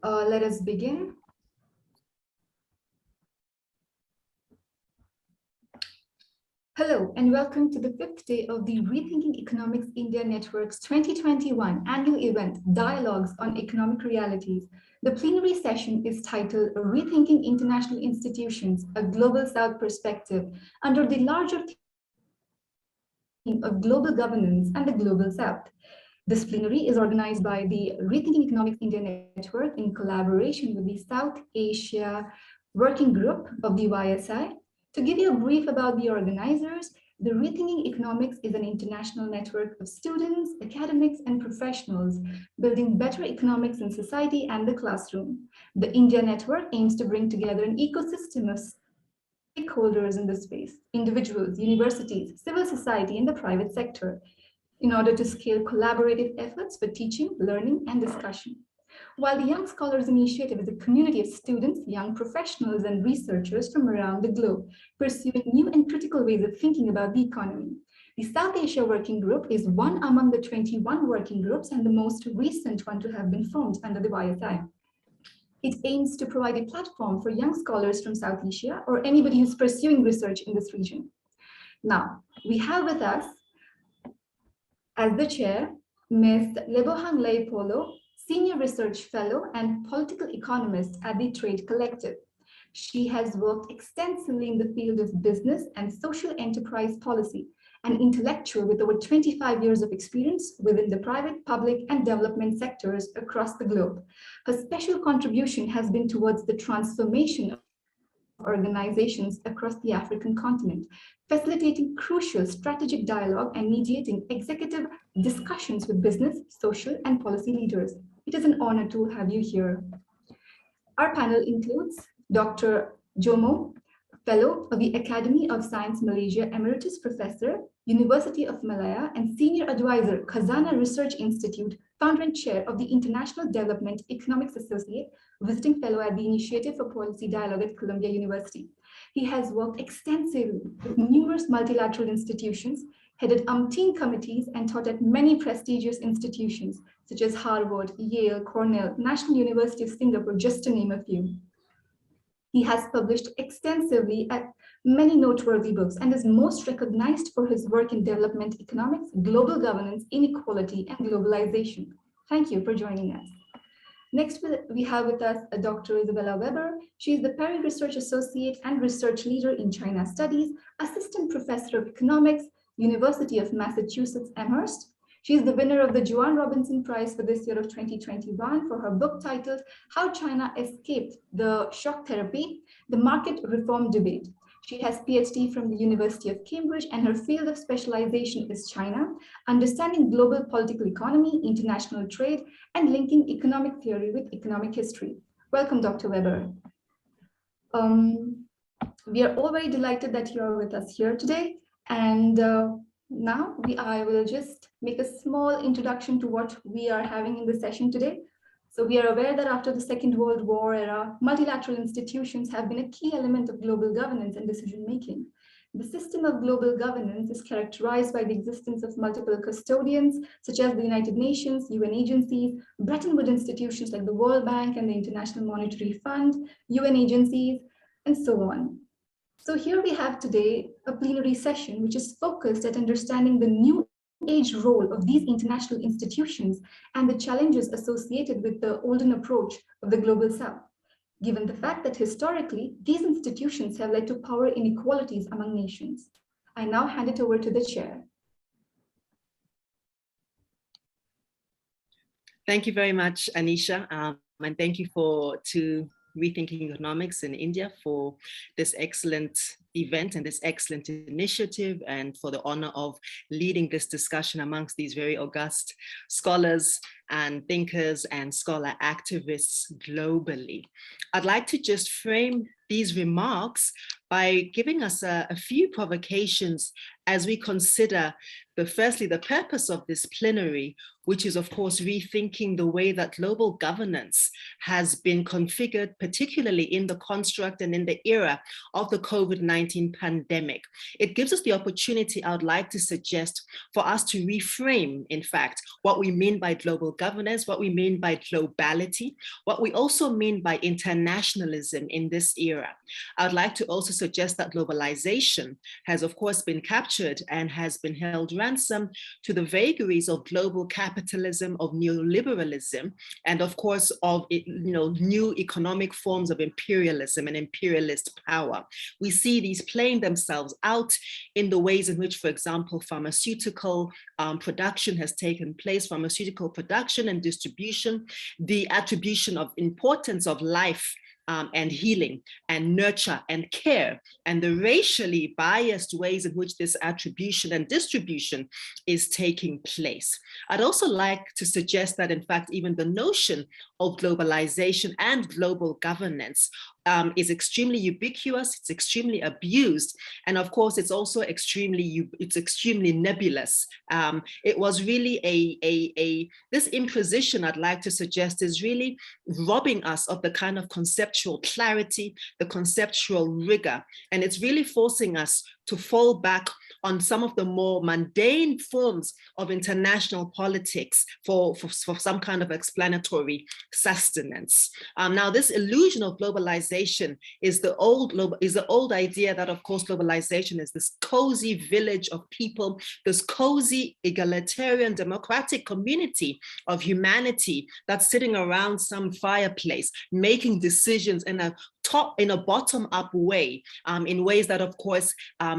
Let us begin. Hello, and welcome to the fifth day of the Rethinking Economics India Network's 2021 annual event, Dialogues on Economic Realities. The plenary session is titled Rethinking International Institutions, a Global South Perspective, under the larger theme of global governance and the Global South. This plenary is organized by the Rethinking Economics India Network in collaboration with the South Asia Working Group of the YSI. To give you a brief about the organizers, the Rethinking Economics is an international network of students, academics, and professionals building better economics in society and the classroom. The India Network aims to bring together an ecosystem of stakeholders in this space, individuals, universities, civil society, and the private sector, in order to scale collaborative efforts for teaching, learning, and discussion. While the Young Scholars Initiative is a community of students, young professionals, and researchers from around the globe pursuing new and critical ways of thinking about the economy. The South Asia Working Group is one among the 21 working groups and the most recent one to have been formed under the YSI. It aims to provide a platform for young scholars from South Asia or anybody who's pursuing research in this region. Now, we have with us as the chair, Ms. Lebohang Leipolo, Senior Research Fellow and Political Economist at the Trade Collective. She has worked extensively in the field of business and social enterprise policy, an intellectual with over 25 years of experience within the private, public, and development sectors across the globe. Her special contribution has been towards the transformation of organizations across the African continent, facilitating crucial strategic dialogue and mediating executive discussions with business, social, and policy leaders. It is an honor to have you here. Our panel includes Dr. Jomo, Fellow of the Academy of Science Malaysia, Emeritus Professor, University of Malaya, and Senior Advisor, Khazanah Research Institute, Founder and Chair of the International Development Economics Associate, Visiting Fellow at the Initiative for Policy Dialogue at Columbia University. He has worked extensively with numerous multilateral institutions, headed umpteen committees, and taught at many prestigious institutions, such as Harvard, Yale, Cornell, National University of Singapore, just to name a few. He has published extensively at many noteworthy books and is most recognized for his work in development economics, global governance, inequality, and globalization. Thank you for joining us. Next, we have with us Dr. Isabella Webber. She is the Perry Research Associate and Research Leader in China Studies, Assistant Professor of Economics, University of Massachusetts Amherst. She is the winner of the Joanne Robinson Prize for this year of 2021 for her book titled How China Escaped the Shock Therapy, the Market Reform Debate. She has PhD from the University of Cambridge, and her field of specialization is China, understanding global political economy, international trade, and linking economic theory with economic history. Welcome, Dr. Webber. We are all very delighted that you are with us here today. And now I will just make a small introduction to what we are having in the session today. So we are aware that after the Second World War era, multilateral institutions have been a key element of global governance and decision-making. The system of global governance is characterized by the existence of multiple custodians, such as the United Nations, UN agencies, Bretton Woods institutions like the World Bank and the International Monetary Fund, UN agencies, and so on. So here we have today a plenary session which is focused at understanding the new age role of these international institutions and the challenges associated with the olden approach of the Global South, given the fact that historically these institutions have led to power inequalities among nations. I now hand it over to the chair. Thank you very much, Anisha, and thank you to Rethinking Economics in India for this excellent event and this excellent initiative, and for the honor of leading this discussion amongst these very august scholars and thinkers and scholar activists globally. I'd like to just frame these remarks by giving us a few provocations as we consider firstly the purpose of this plenary, which is of course rethinking the way that global governance has been configured, particularly in the construct and in the era of the COVID-19 COVID-19 pandemic. It gives us the opportunity, I would like to suggest, for us to reframe, in fact, what we mean by global governance, what we mean by globality, what we also mean by internationalism in this era. I would like to also suggest that globalization has, of course, been captured and has been held ransom to the vagaries of global capitalism, of neoliberalism, and of course of new economic forms of imperialism and imperialist power. We see these playing themselves out in the ways in which, for example, pharmaceutical production has taken place, pharmaceutical production and distribution, the attribution of importance of life and healing and nurture and care, and the racially biased ways in which this attribution and distribution is taking place. I'd also like to suggest that, in fact, even the notion of globalization and global governance is extremely ubiquitous, it's extremely abused, and of course it's also extremely nebulous. It was really this imposition, I'd like to suggest, is really robbing us of the kind of conceptual clarity, the conceptual rigor, and it's really forcing us to fall back on some of the more mundane forms of international politics for some kind of explanatory sustenance. Now, this illusion of globalization is the old idea that, of course, globalization is this cozy village of people, this cozy egalitarian democratic community of humanity that's sitting around some fireplace, making decisions in a bottom-up way, in ways that, of course,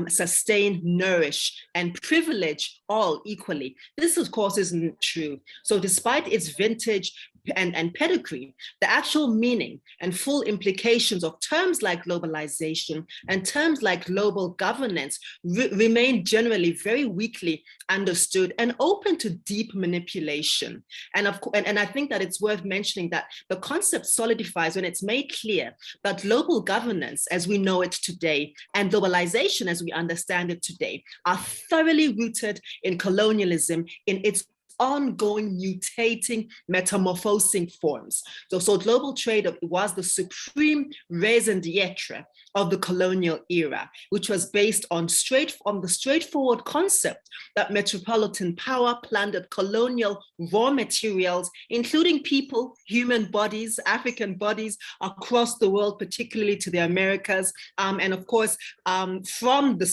sustain, nourish, and privilege all equally. This, of course, isn't true. So despite its vintage and pedigree, the actual meaning and full implications of terms like globalization and terms like global governance remain generally very weakly understood and open to deep manipulation. And I think that it's worth mentioning that the concept solidifies when it's made clear that global governance as we know it today and globalization as we understand it today are thoroughly rooted in colonialism in its ongoing, mutating, metamorphosing forms. So global trade was the supreme raison d'etre of the colonial era, which was based on the straightforward concept that metropolitan power plundered colonial raw materials, including people, human bodies, African bodies across the world, particularly to the Americas, and of course, from the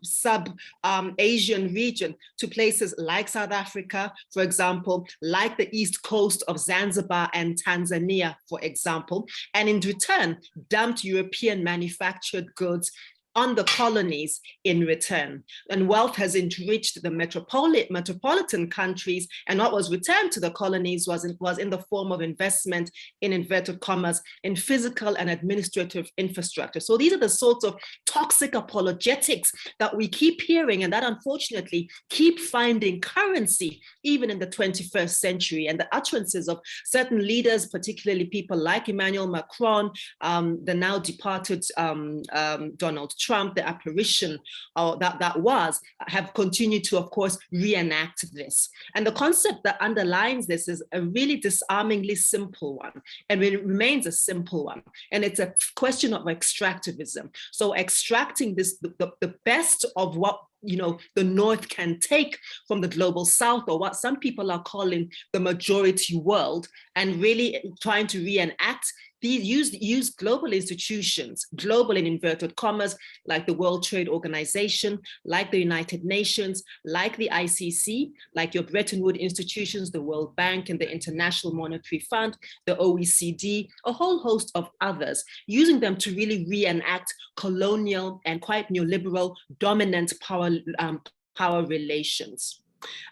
sub-Asian region to places like South Africa, for example, like the east coast of Zanzibar and Tanzania, for example, and in return, dumped European manufactured goods on the colonies in return. And wealth has enriched the metropolitan countries, and what was returned to the colonies was in the form of investment, in inverted commas, in physical and administrative infrastructure. So these are the sorts of toxic apologetics that we keep hearing and that unfortunately keep finding currency even in the 21st century. And the utterances of certain leaders, particularly people like Emmanuel Macron, the now departed Donald Trump, the apparition that have continued to, of course, reenact this. And the concept that underlines this is a really disarmingly simple one, and it remains a simple one. And it's a question of extractivism. So extracting the best of what the North can take from the global South, or what some people are calling the majority world, and really trying to reenact use global institutions, global in inverted commas, like the World Trade Organization, like the United Nations, like the ICC, like your Bretton Woods institutions, the World Bank and the International Monetary Fund, the OECD, a whole host of others, using them to really reenact colonial and quite neoliberal dominant power relations.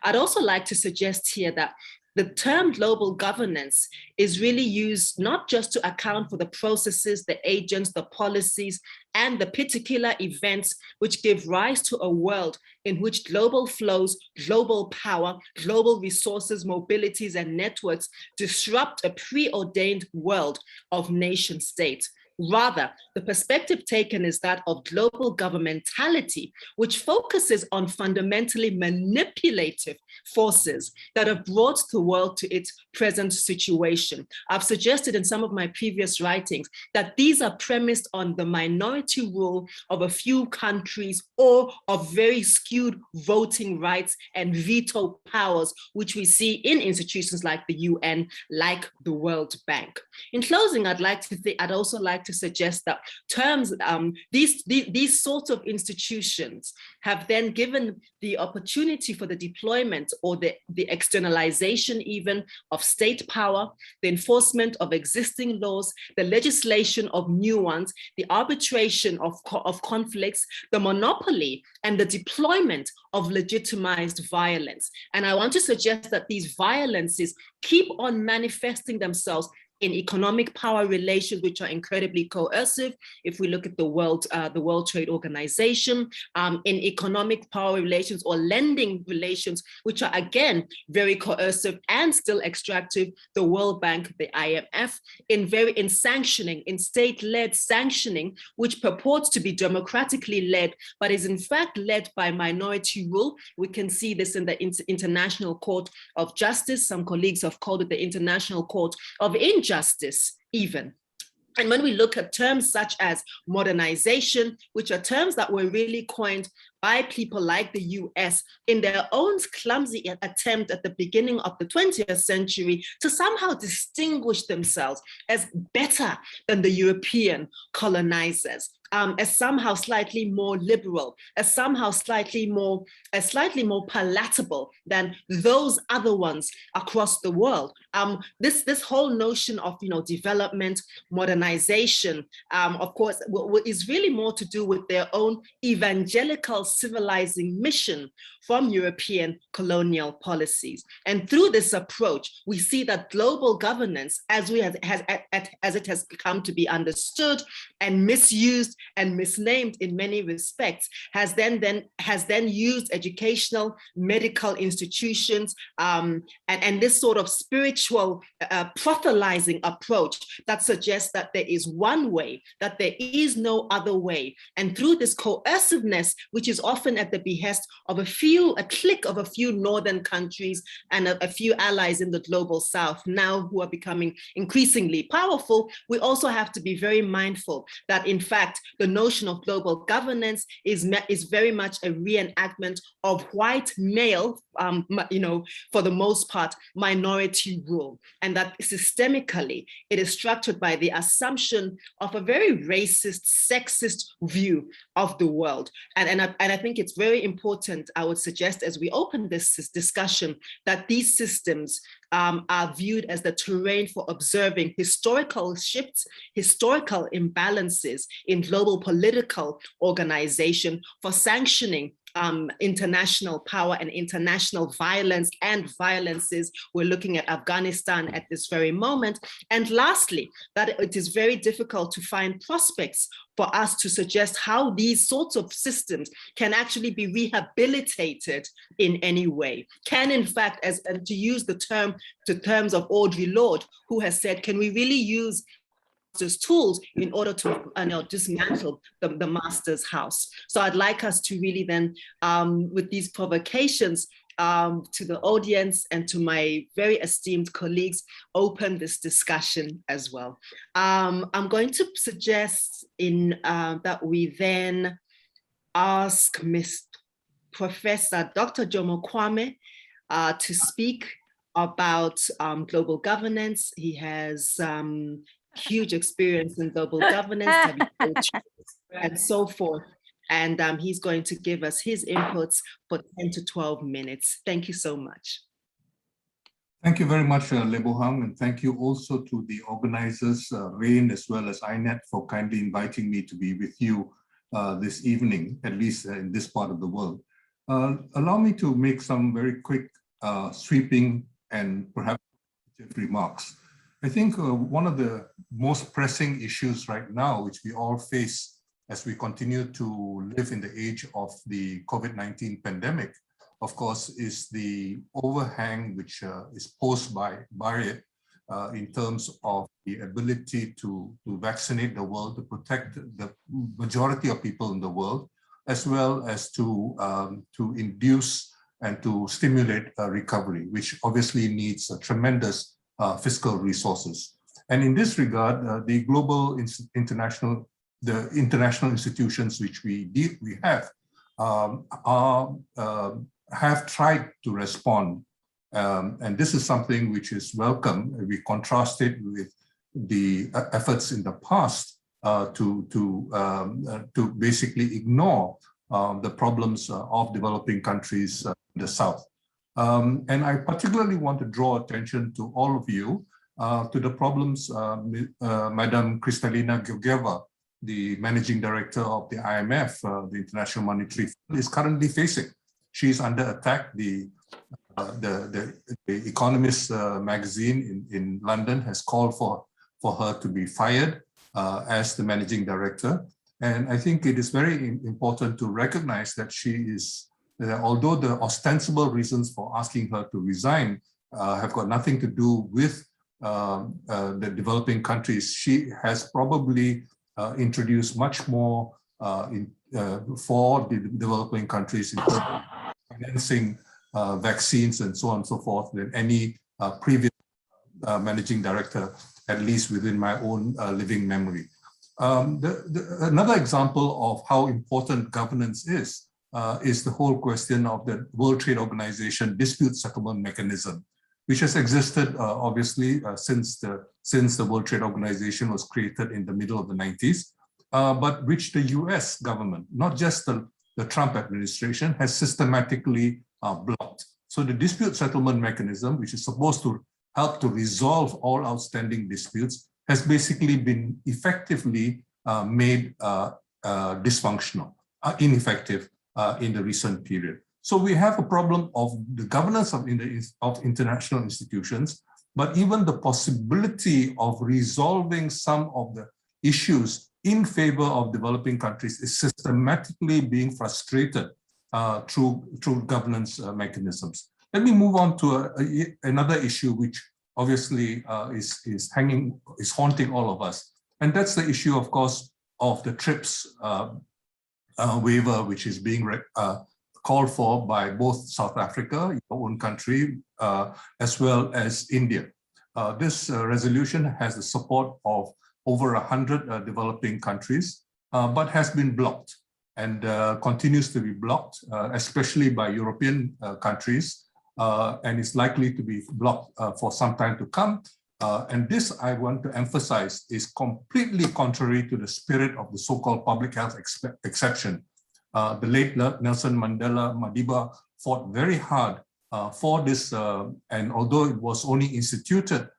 I'd also like to suggest here that the term global governance is really used not just to account for the processes, the agents, the policies, and the particular events which give rise to a world in which global flows, global power, global resources, mobilities, and networks disrupt a preordained world of nation states. Rather, the perspective taken is that of global governmentality, which focuses on fundamentally manipulative forces that have brought the world to its present situation. I've suggested in some of my previous writings that these are premised on the minority rule of a few countries or of very skewed voting rights and veto powers, which we see in institutions like the UN, like the World Bank. In closing, I'd also like to suggest that these sorts of institutions have then given the opportunity for the deployment or the externalization even of state power, the enforcement of existing laws, the legislation of new ones, the arbitration of conflicts, the monopoly and the deployment of legitimized violence. And I want to suggest that these violences keep on manifesting themselves in economic power relations, which are incredibly coercive. If we look at the World Trade Organization, in economic power relations or lending relations, which are again very coercive and still extractive, the World Bank, the IMF, in sanctioning, in state-led sanctioning, which purports to be democratically led, but is in fact led by minority rule. We can see this in the International Court of Justice. Some colleagues have called it the International Court of Injustice even. And when we look at terms such as modernization, which are terms that were really coined by people like the US in their own clumsy attempt at the beginning of the 20th century to somehow distinguish themselves as better than the European colonizers, as somehow slightly more liberal, as somehow slightly more palatable than those other ones across the world. This whole notion of development, modernization, of course, is really more to do with their own evangelical civilizing mission from European colonial policies. And through this approach, we see that global governance, as it has come to be understood and misused and misnamed in many respects, has then used educational, medical institutions, and this sort of spiritual proselytizing approach that suggests that there is one way, that there is no other way. And through this coerciveness, which is often at the behest of a clique of a few northern countries and a few allies in the global south now who are becoming increasingly powerful, we also have to be very mindful that in fact the notion of global governance is very much a reenactment of white male, for the most part, minority rule, and that systemically it is structured by the assumption of a very racist, sexist view of the world. And I think it's very important, I would suggest, as we open this discussion, that these systems are viewed as the terrain for observing historical shifts, historical imbalances in global political organization, for sanctioning international power and international violence and violences. We're looking at Afghanistan at this very moment. And lastly, that it is very difficult to find prospects for us to suggest how these sorts of systems can actually be rehabilitated in any way. Can in fact, and to use the terms of Audre Lorde, who has said, can we really use tools in order to dismantle the master's house? So I'd like us to really then, with these provocations to the audience and to my very esteemed colleagues, open this discussion as well. I'm going to suggest that we then ask Professor Dr. Jomo Kwame to speak about global governance. He has huge experience in global governance, and so forth. And he's going to give us his inputs for 10 to 12 minutes. Thank you so much. Thank you very much, Lebohang, and thank you also to the organizers, RAIN, as well as INET, for kindly inviting me to be with you this evening, at least in this part of the world. Allow me to make some very quick, sweeping, and perhaps remarks. I think one of the most pressing issues right now, which we all face as we continue to live in the age of the COVID-19 pandemic, of course, is the overhang which is posed by it in terms of the ability to vaccinate the world, to protect the majority of people in the world, as well as to induce and to stimulate recovery, which obviously needs tremendous fiscal resources. And in this regard, the global international institutions which we have have tried to respond. And this is something which is welcome. We contrast it with the efforts in the past to basically ignore the problems of developing countries in the South. And I particularly want to draw attention to all of you to the problems Madam Kristalina Georgieva, the managing director of the IMF, the International Monetary Fund, is currently facing. She's under attack. The Economist magazine in London has called for her to be fired as the managing director. And I think it is very important to recognize that she is, although the ostensible reasons for asking her to resign have got nothing to do with the developing countries, she has probably introduced much more for the developing countries in terms of financing vaccines and so on and so forth than any previous managing director, at least within my own living memory. Another example of how important governance is the whole question of the World Trade Organization dispute settlement mechanism, which has existed obviously since the World Trade Organization was created in the middle of the 90s, but which the US government, not just the Trump administration, has systematically blocked. So the dispute settlement mechanism, which is supposed to help to resolve all outstanding disputes, has basically been effectively made dysfunctional, ineffective in the recent period. So we have a problem of the governance of international institutions, but even the possibility of resolving some of the issues in favor of developing countries is systematically being frustrated through governance mechanisms. Let me move on to another issue which obviously is haunting all of us. And that's the issue, of course, of the TRIPS waiver, which is being called for by both South Africa, your own country, as well as India. This resolution has the support of over 100 developing countries, but has been blocked and continues to be blocked, especially by European countries, and is likely to be blocked for some time to come. And this, I want to emphasize, is completely contrary to the spirit of the so-called public health exception. The late Nelson Mandela Madiba fought very hard for this, and although it was only instituted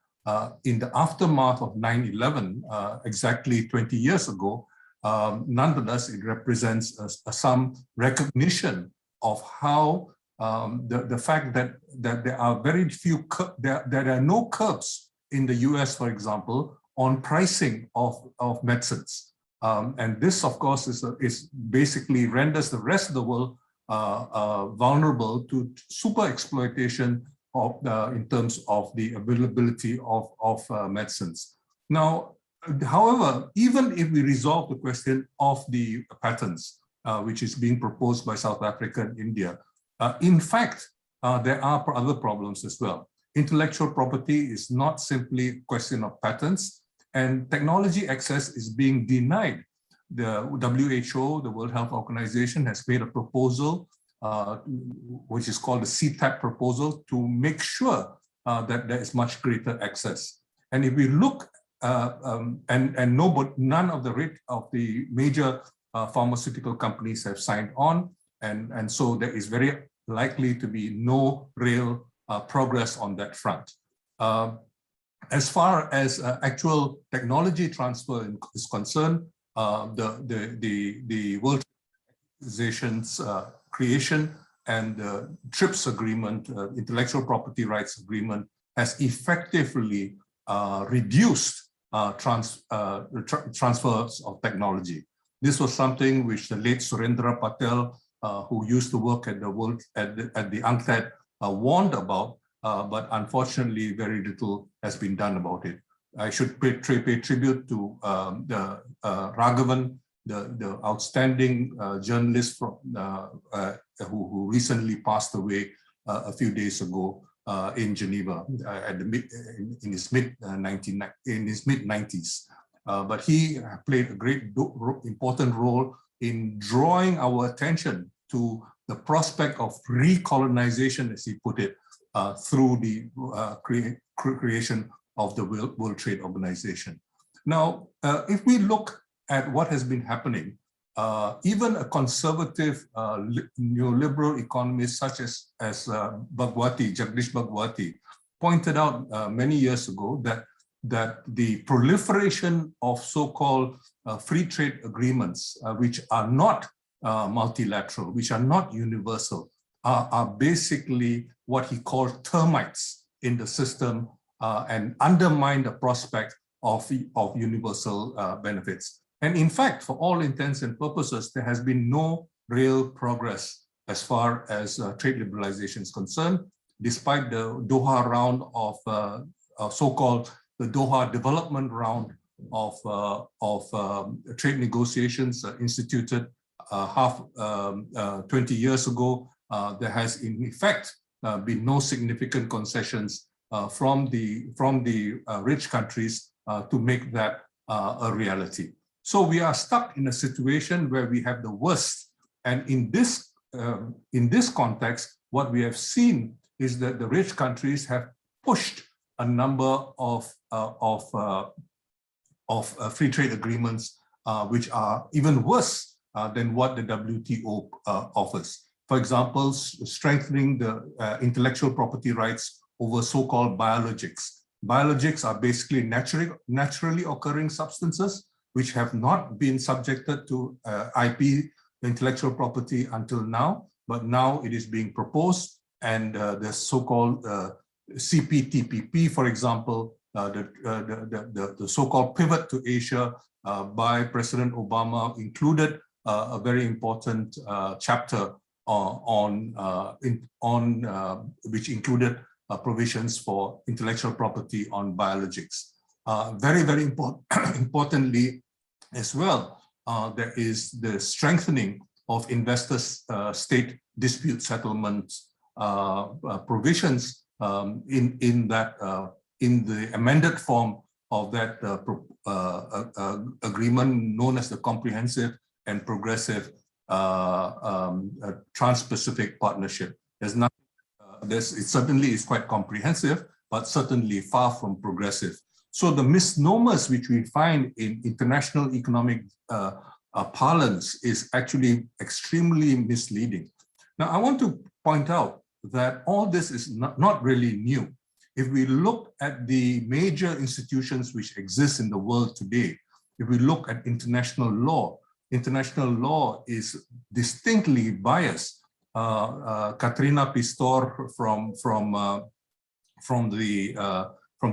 in the aftermath of 9/11, exactly 20 years ago, nonetheless, it represents some recognition of how the fact that there are very few, there are no curbs in the US, for example, on pricing of medicines. And this, of course, is basically renders the rest of the world vulnerable to super exploitation of in terms of the availability of medicines. Now, however, even if we resolve the question of the patents, which is being proposed by South Africa and India, in fact, there are other problems as well. Intellectual property is not simply a question of patents, and technology access is being denied. The WHO, the World Health Organization, has made a proposal, which is called the CTAP proposal, to make sure that there is much greater access. And if we look, none of the major pharmaceutical companies have signed on, and so there is very likely to be no real progress on that front. As far as actual technology transfer is concerned, the World Organization's creation and the TRIPS agreement, intellectual property rights agreement, has effectively reduced transfers of technology. This was something which the late Surendra Patel, who used to work at the UNCTAD, warned about, but unfortunately, very little has been done about it. I should pay tribute to Raghavan, the outstanding journalist from, who recently passed away a few days ago in Geneva in his mid-90s. But he played a great important role in drawing our attention to the prospect of recolonization, as he put it, through the creation of the World Trade Organization. Now, if we look at what has been happening, even a conservative neoliberal economist such as Jagdish Bhagwati, pointed out many years ago that the proliferation of so-called free trade agreements, which are not multilateral, which are not universal, are basically what he called termites in the system and undermine the prospect of universal benefits. And in fact, for all intents and purposes, there has been no real progress as far as trade liberalization is concerned, despite the Doha round of so-called the Doha development round of trade negotiations instituted 20 years ago. There has in effect been no significant concessions from the rich countries to make that a reality. So we are stuck in a situation where we have the worst. And in this context, what we have seen is that the rich countries have pushed a number of free trade agreements, which are even worse than what the WTO offers. For example, strengthening the intellectual property rights over so-called biologics. Biologics are basically naturally occurring substances which have not been subjected to IP, intellectual property, until now, but now it is being proposed, and the so-called CPTPP, for example, the so-called pivot to Asia by President Obama included a very important chapter which included provisions for intellectual property on biologics. Very, very importantly as well, there is the strengthening of investor-state dispute settlement provisions in the amended form of that agreement known as the Comprehensive and Progressive Trans-Pacific Partnership. It certainly is quite comprehensive, but certainly far from progressive. So the misnomers which we find in international economic parlance is actually extremely misleading. Now, I want to point out that all this is not really new. If we look at the major institutions which exist in the world today, if we look at international law is distinctly biased. Katrina Pistor from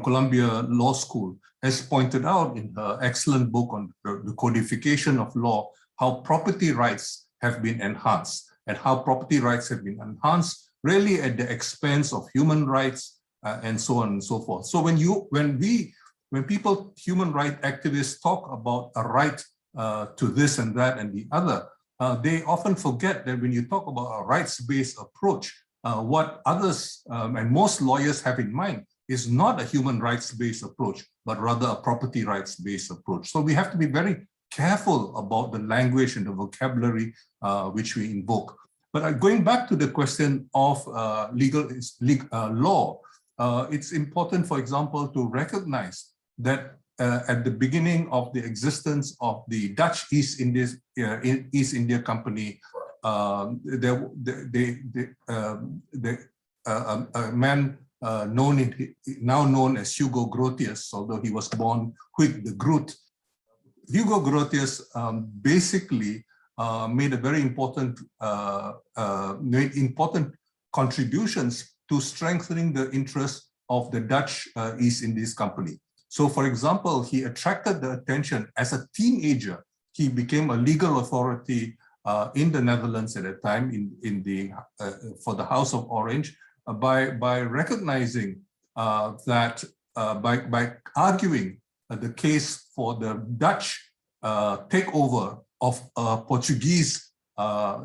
Columbia Law School has pointed out in her excellent book on the codification of law how property rights have been enhanced, and how property rights have been enhanced really at the expense of human rights and so on and so forth. So when human rights activists talk about a right to this and that and the other, they often forget that when you talk about a rights-based approach, what others and most lawyers have in mind is not a human rights-based approach, but rather a property rights-based approach. So we have to be very careful about the language and the vocabulary which we invoke. But going back to the question of law, it's important, for example, to recognize that at the beginning of the existence of the Dutch East India Company, a man now known as Hugo Grotius, although he was born Huig de Groot. Hugo Grotius basically made a very important contributions to strengthening the interests of the Dutch East Indies Company. So, for example, he attracted the attention as a teenager. He became a legal authority in the Netherlands at that time for the House of Orange, by recognizing that by arguing the case for the Dutch takeover of a Portuguese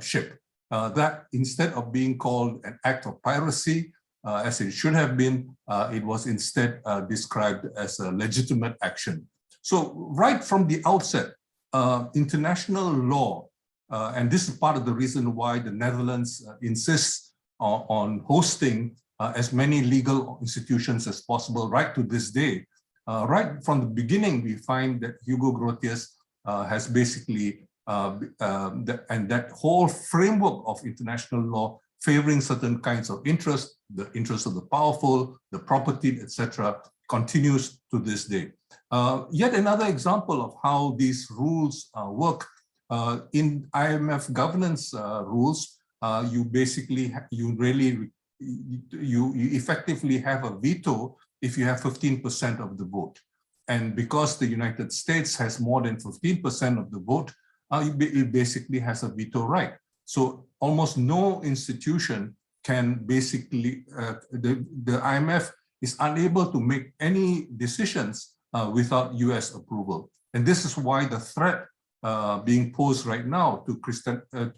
ship, that instead of being called an act of piracy, as it should have been, it was instead described as a legitimate action. So right from the outset, international law, and this is part of the reason why the Netherlands insists on hosting as many legal institutions as possible right to this day. Right from the beginning, we find that Hugo Grotius has basically, and that whole framework of international law favoring certain kinds of interests, the interests of the powerful, the property, etc., continues to this day. Yet another example of how these rules work. In IMF governance rules, you effectively have a veto if you have 15% of the vote. And because the United States has more than 15% of the vote, it basically has a veto right. So almost no institution can basically, the IMF is unable to make any decisions without US approval. And this is why the threat being posed right now to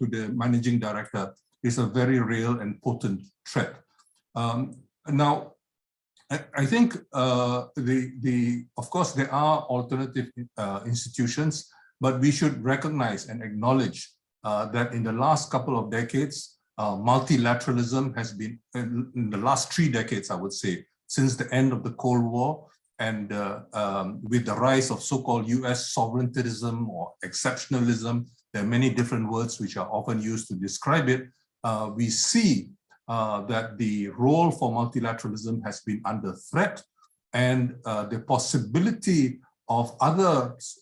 the managing director is a very real and potent threat. Now, I think of course there are alternative institutions, but we should recognize and acknowledge that in the last couple of decades, multilateralism has been, in the last 3 decades, I would say, since the end of the Cold War, and with the rise of so-called US sovereigntism or exceptionalism, there are many different words which are often used to describe it, we see that the role for multilateralism has been under threat, and the possibility of others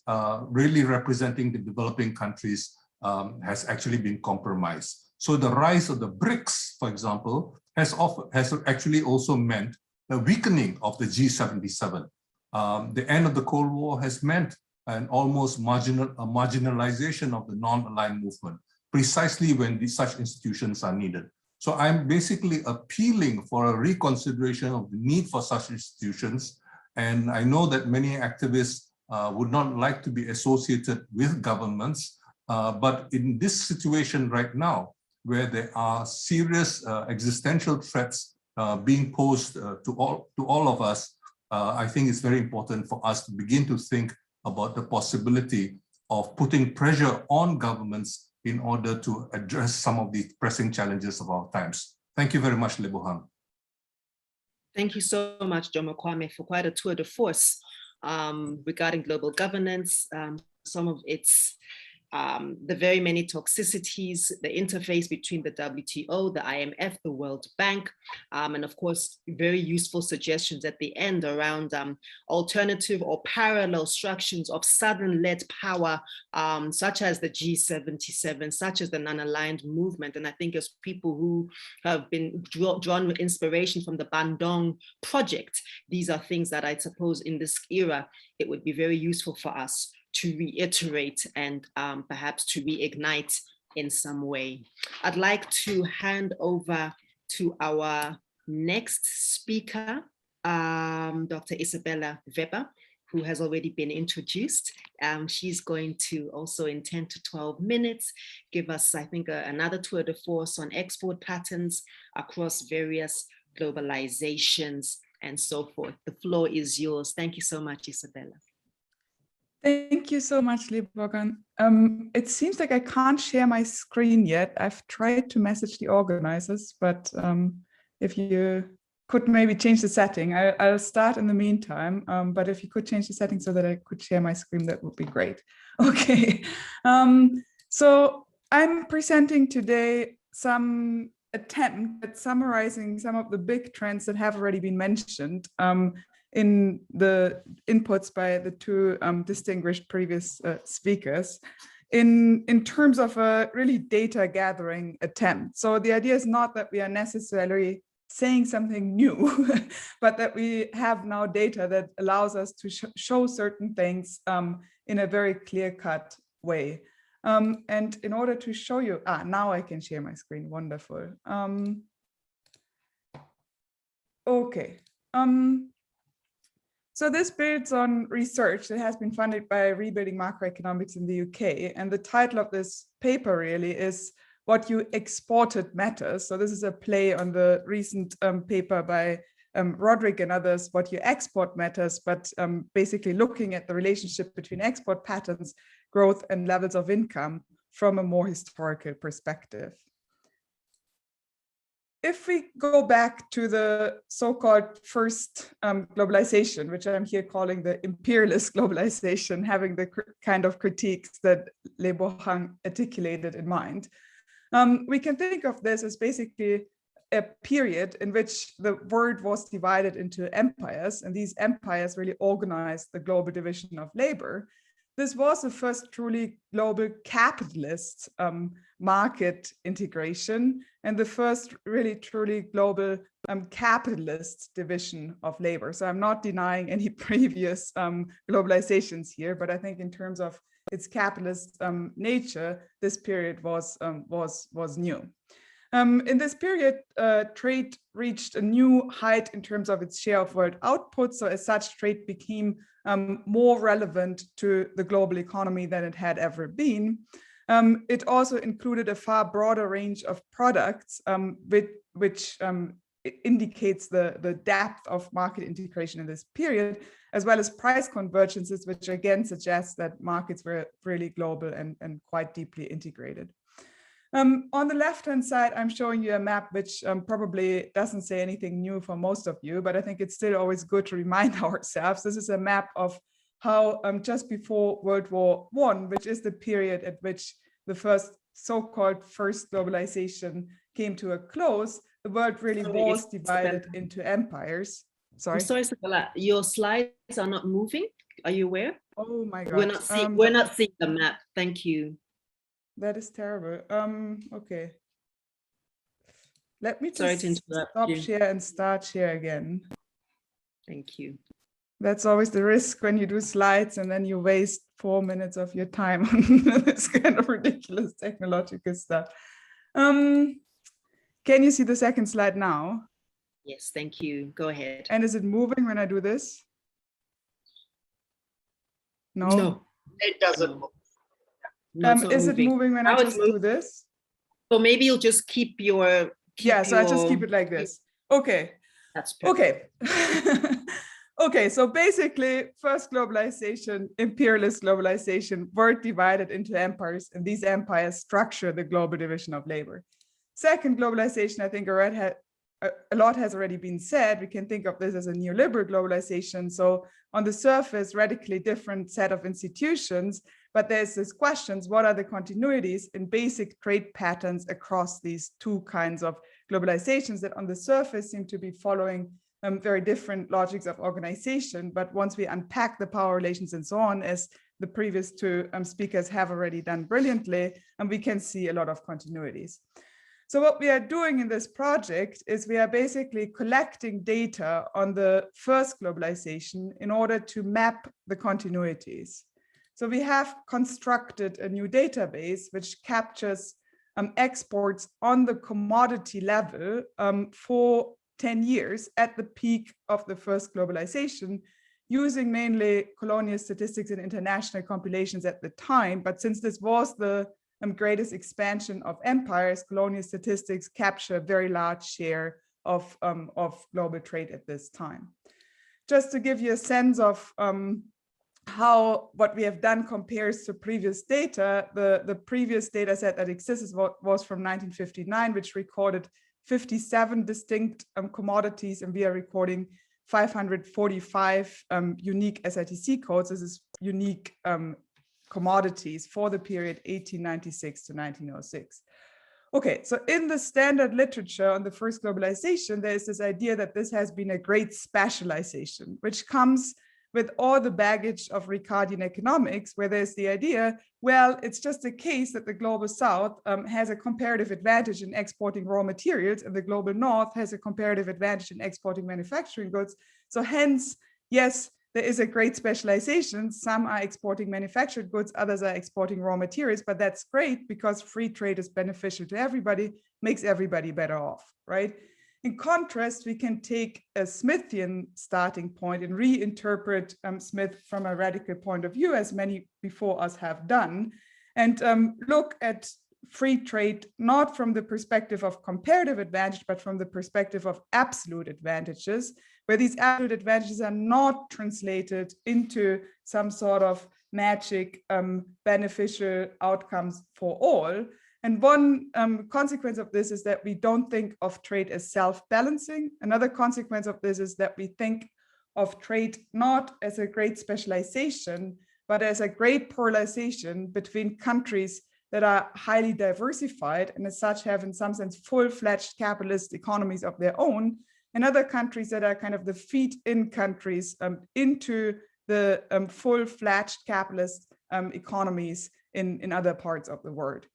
really representing the developing countries has actually been compromised. So the rise of the BRICS, for example, has actually also meant the weakening of the G77. The end of the Cold War has meant an almost marginalization of the non-aligned movement, precisely when such institutions are needed. So I'm basically appealing for a reconsideration of the need for such institutions. And I know that many activists would not like to be associated with governments, but in this situation right now, where there are serious existential threats being posed to all of us, I think it's very important for us to begin to think about the possibility of putting pressure on governments in order to address some of the pressing challenges of our times. Thank you very much, Lebohang. Thank you so much, Jomo Kwame, for quite a tour de force regarding global governance, some of its the very many toxicities, the interface between the WTO, the IMF, the World Bank, and of course, very useful suggestions at the end around alternative or parallel structures of Southern-led power, such as the G77, such as the non-aligned movement. And I think as people who have been drawn with inspiration from the Bandung project, these are things that I suppose in this era, it would be very useful for us to reiterate and perhaps to reignite in some way. I'd like to hand over to our next speaker, Dr. Isabella Webber, who has already been introduced. She's going to also in 10 to 12 minutes, give us, I think, another tour de force on export patterns across various globalizations and so forth. The floor is yours. Thank you so much, Isabella. Thank you so much, Lebohang. It seems like I can't share my screen yet. I've tried to message the organizers, but if you could maybe change the setting, I'll start in the meantime. But if you could change the setting so that I could share my screen, that would be great. Okay. So I'm presenting today some attempt at summarizing some of the big trends that have already been mentioned in the inputs by the two distinguished previous speakers in terms of a really data gathering attempt. So the idea is not that we are necessarily saying something new, but that we have now data that allows us to show certain things in a very clear-cut way. And in order to show you, now I can share my screen, wonderful. Okay. So this builds on research that has been funded by Rebuilding Macroeconomics in the UK. And the title of this paper really is What You Exported Matters. So this is a play on the recent paper by Roderick and others, What You Export Matters, but basically looking at the relationship between export patterns, growth, and levels of income from a more historical perspective. If we go back to the so-called first globalization, which I'm here calling the imperialist globalization, having the kind of critiques that Le Bohang articulated in mind, we can think of this as basically a period in which the world was divided into empires, and these empires really organized the global division of labor. This was the first truly global capitalist market integration and the first really truly global capitalist division of labor. So I'm not denying any previous globalizations here, but I think in terms of its capitalist nature, this period was new. In this period, trade reached a new height in terms of its share of world output. So as such, trade became more relevant to the global economy than it had ever been. It also included a far broader range of products, which indicates the depth of market integration in this period, as well as price convergences, which again suggests that markets were really global and quite deeply integrated. On the left-hand side, I'm showing you a map which probably doesn't say anything new for most of you, but I think it's still always good to remind ourselves. This is a map of how just before World War I, which is the period at which the first so-called first globalization came to a close, the world really was divided into empires. Sorry. I'm sorry, Isabella, your slides are not moving. Are you aware? Oh my God. We're not seeing the map. Thank you. That is terrible. Okay. Let me Sorry just to interrupt stop you. share and start share again. Thank you. That's always the risk when you do slides and then you waste 4 minutes of your time on this kind of ridiculous technological stuff. Can you see the second slide now? Yes, thank you. Go ahead. And is it moving when I do this? No. No. It doesn't move. No, it's not is moving. it moving when Now I it's just do this? So maybe you'll just keep your. Yeah, so I just keep it like this. Okay. That's perfect. Okay. Okay, so basically, first globalization, imperialist globalization, were divided into empires, and these empires structure the global division of labor. Second globalization, I think a lot has already been said. We can think of this as a neoliberal globalization. So on the surface, radically different set of institutions, but there's this questions, what are the continuities in basic trade patterns across these two kinds of globalizations that on the surface seem to be following very different logics of organization. But once we unpack the power relations and so on, as the previous two speakers have already done brilliantly, and we can see a lot of continuities. So what we are doing in this project is we are basically collecting data on the first globalization in order to map the continuities. So we have constructed a new database which captures exports on the commodity level for 10 years at the peak of the first globalization, using mainly colonial statistics and international compilations at the time. But since this was the greatest expansion of empires, colonial statistics capture a very large share of global trade at this time. Just to give you a sense of how what we have done compares to previous data, the previous data set that exists was from 1959, which recorded 57 distinct commodities, and we are recording 545 unique SITC codes. This is unique commodities for the period 1896 to 1906. Okay, so in the standard literature on the first globalization, there is this idea that this has been a great specialization, which comes with all the baggage of Ricardian economics, where there's the idea, well, it's just a case that the global south has a comparative advantage in exporting raw materials, and the global north has a comparative advantage in exporting manufacturing goods. So hence, yes, there is a great specialization. Some are exporting manufactured goods, others are exporting raw materials, but that's great because free trade is beneficial to everybody, makes everybody better off, right? In contrast, we can take a Smithian starting point and reinterpret Smith from a radical point of view, as many before us have done, and look at free trade not from the perspective of comparative advantage, but from the perspective of absolute advantages, where these absolute advantages are not translated into some sort of magic beneficial outcomes for all. And one consequence of this is that we don't think of trade as self-balancing. Another consequence of this is that we think of trade not as a great specialization, but as a great polarization between countries that are highly diversified and as such have in some sense full-fledged capitalist economies of their own, and other countries that are kind of the feed-in countries into the full-fledged capitalist economies in other parts of the world.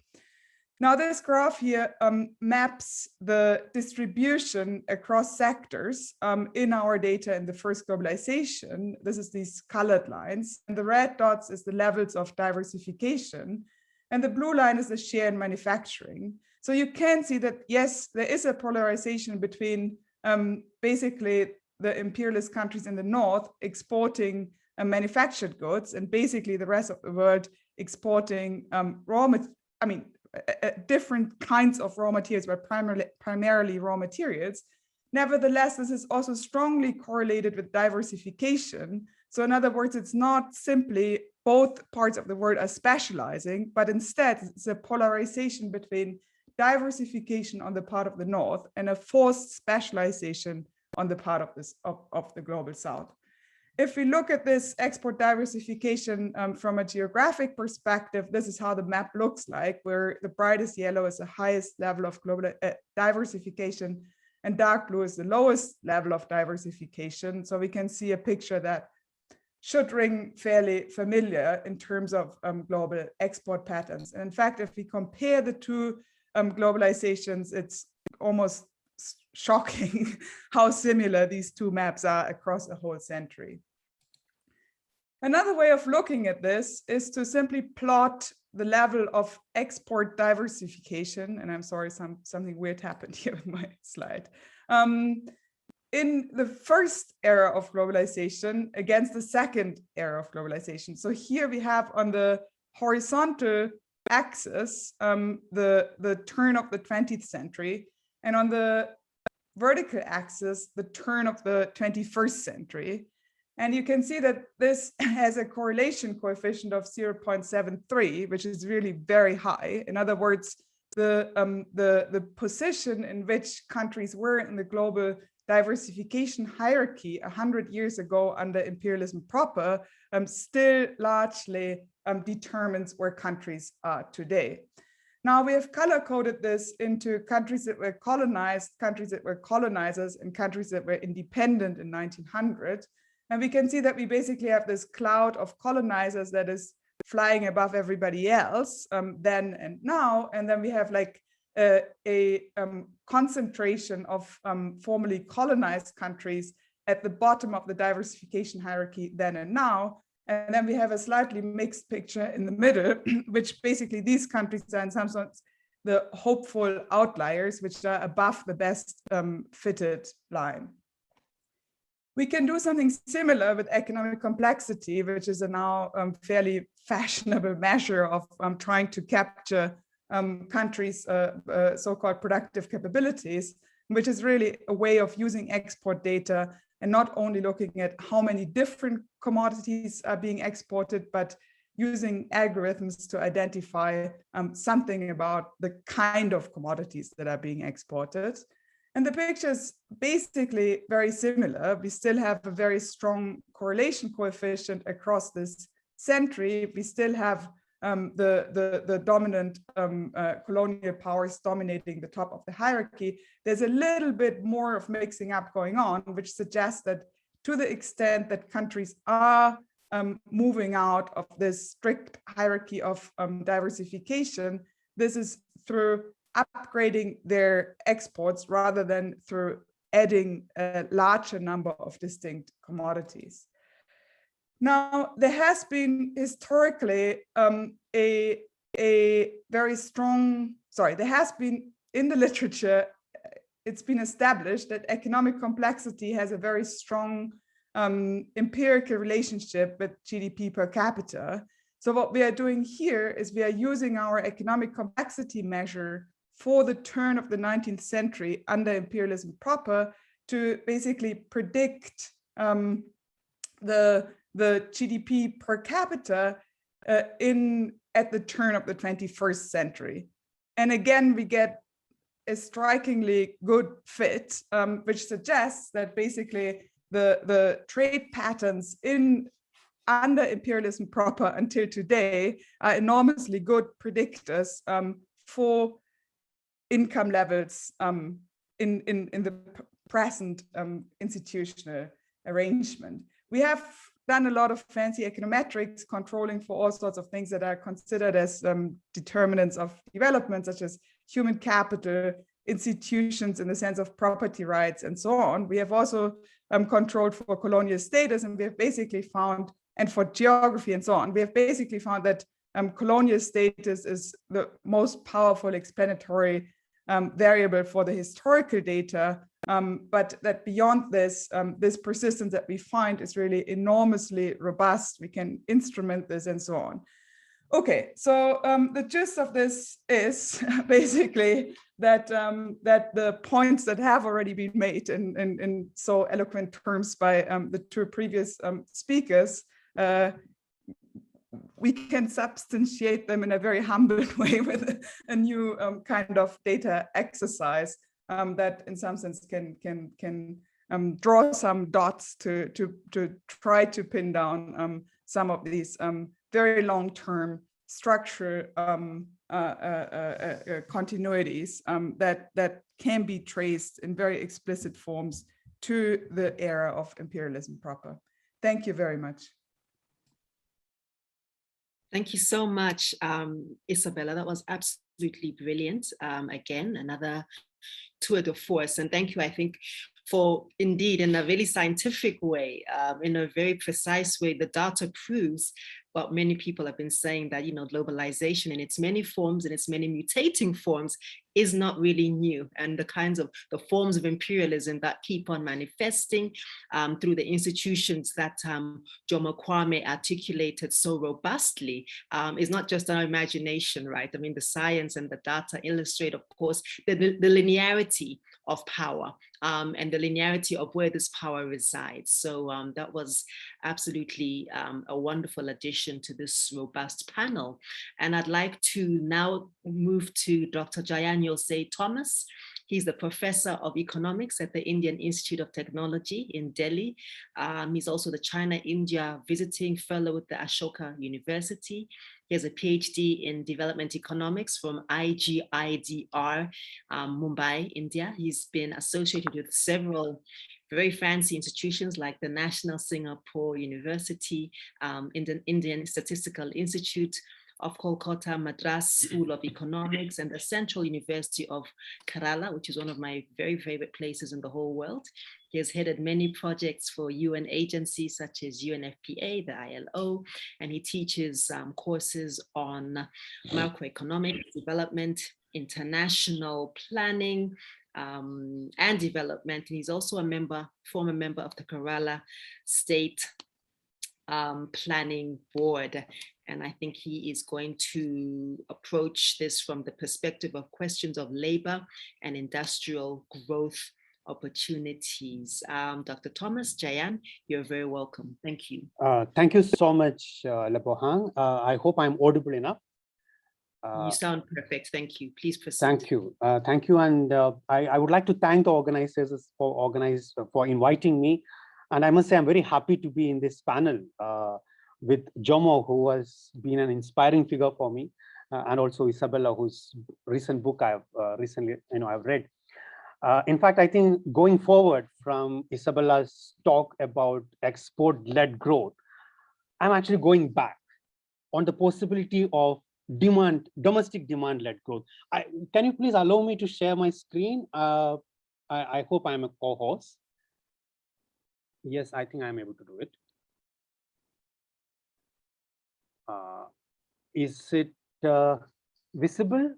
Now, this graph here maps the distribution across sectors in our data in the first globalization. This is these colored lines, and the red dots is the levels of diversification. And the blue line is the share in manufacturing. So you can see that, yes, there is a polarization between basically the imperialist countries in the north exporting manufactured goods and basically the rest of the world exporting different kinds of raw materials, but primarily raw materials. Nevertheless, this is also strongly correlated with diversification. So in other words, it's not simply both parts of the world are specializing, but instead it's a polarization between diversification on the part of the North and a forced specialization on the part of the global South. If we look at this export diversification from a geographic perspective, this is how the map looks like, where the brightest yellow is the highest level of global diversification and dark blue is the lowest level of diversification. So we can see a picture that should ring fairly familiar in terms of global export patterns. And in fact, if we compare the two globalizations, it's almost shocking how similar these two maps are across a whole century. Another way of looking at this is to simply plot the level of export diversification. And I'm sorry, something weird happened here with my slide. In the first era of globalization against the second era of globalization. So here we have on the horizontal axis, the turn of the 20th century, and on the vertical axis, the turn of the 21st century. And you can see that this has a correlation coefficient of 0.73, which is really very high. In other words, the position in which countries were in the global diversification hierarchy 100 years ago under imperialism proper still largely determines where countries are today. Now we have color-coded this into countries that were colonized, countries that were colonizers, and countries that were independent in 1900. And we can see that we basically have this cloud of colonizers that is flying above everybody else then and now. And then we have like a concentration of formerly colonized countries at the bottom of the diversification hierarchy then and now. And then we have a slightly mixed picture in the middle, which basically these countries are in some sense the hopeful outliers, which are above the best fitted line. We can do something similar with economic complexity, which is a now fairly fashionable measure of trying to capture countries' so-called productive capabilities, which is really a way of using export data and not only looking at how many different commodities are being exported, but using algorithms to identify something about the kind of commodities that are being exported. And the picture is basically very similar. We still have a very strong correlation coefficient across this century. We still have the dominant colonial powers dominating the top of the hierarchy. There's a little bit more of mixing up going on, which suggests that to the extent that countries are moving out of this strict hierarchy of diversification, this is through upgrading their exports rather than through adding a larger number of distinct commodities. Now, there has been historically there has been in the literature it's been established that economic complexity has a very strong empirical relationship with GDP per capita. So what we are doing here is we are using our economic complexity measure for the turn of the 19th century under imperialism proper to basically predict the GDP per capita at the turn of the 21st century. And again, we get a strikingly good fit, which suggests that basically the trade patterns under imperialism proper until today are enormously good predictors for income levels in the present institutional arrangement. We have done a lot of fancy econometrics controlling for all sorts of things that are considered as determinants of development, such as human capital, institutions in the sense of property rights, and so on. We have also controlled for colonial status, and we have basically found, and for geography and so on, we have basically found that colonial status is the most powerful explanatory variable for the historical data, but that beyond this, this persistence that we find is really enormously robust. We can instrument this and so on. Okay, so the gist of this is basically that that the points that have already been made in so eloquent terms by the two previous speakers, we can substantiate them in a very humble way with a new kind of data exercise that in some sense can draw some dots to try to pin down some of these very long-term structural continuities that can be traced in very explicit forms to the era of imperialism proper. Thank you very much. Thank you so much, Isabella. That was absolutely brilliant. Again, another tour de force. And thank you, I think, for indeed, in a really scientific way, in a very precise way, the data proves what many people have been saying, that, globalization in its many forms, in its many mutating forms, is not really new. And the forms of imperialism that keep on manifesting through the institutions that Jomo Kwame articulated so robustly is not just our imagination, right? I mean, the science and the data illustrate, of course, the linearity of power and the linearity of where this power resides. So that was absolutely a wonderful addition to this robust panel. And I'd like to now move to Dr. Jayan Yosei Thomas. He's the professor of economics at the Indian Institute of Technology in Delhi. He's also the China-India visiting fellow with the Ashoka University. He has a PhD in development economics from IGIDR, Mumbai, India. He's been associated with several very fancy institutions like the National Singapore University, Indian Statistical Institute of Kolkata, Madras School of Economics, and the Central University of Kerala, which is one of my very favorite places in the whole world. He has headed many projects for UN agencies such as UNFPA, the ILO, and he teaches courses on macroeconomic development, international planning, and development. And he's also a former member of the Kerala State Planning Board. And I think he is going to approach this from the perspective of questions of labor and industrial growth opportunities. Dr. Thomas, Jayan, you're very welcome. Thank you. Thank you so much, Lebohang. I hope I'm audible enough. You sound perfect. Thank you. Please proceed. Thank you. Thank you. And I would like to thank the organizers for inviting me. And I must say, I'm very happy to be in this panel with Jomo, who has been an inspiring figure for me, and also Isabella, whose recent book I've read. In fact, I think going forward from Isabella's talk about export-led growth, I'm actually going back on the possibility of domestic demand-led growth. Can you please allow me to share my screen? I hope I'm a co-host. Yes, I think I'm able to do it. Is it visible?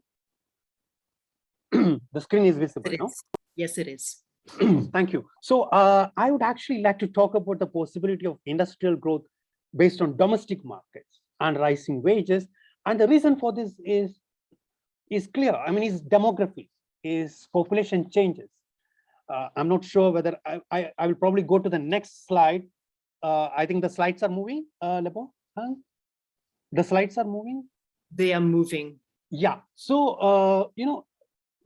The screen is visible, no? Yes, it is. Thank you. So I would actually like to talk about the possibility of industrial growth based on domestic markets and rising wages. And the reason for this is clear. I mean, is demography, is population changes. I'm not sure whether I will probably go to the next slide. I think the slides are moving, Lebo? Huh? The slides are moving? They are moving. Yeah. So,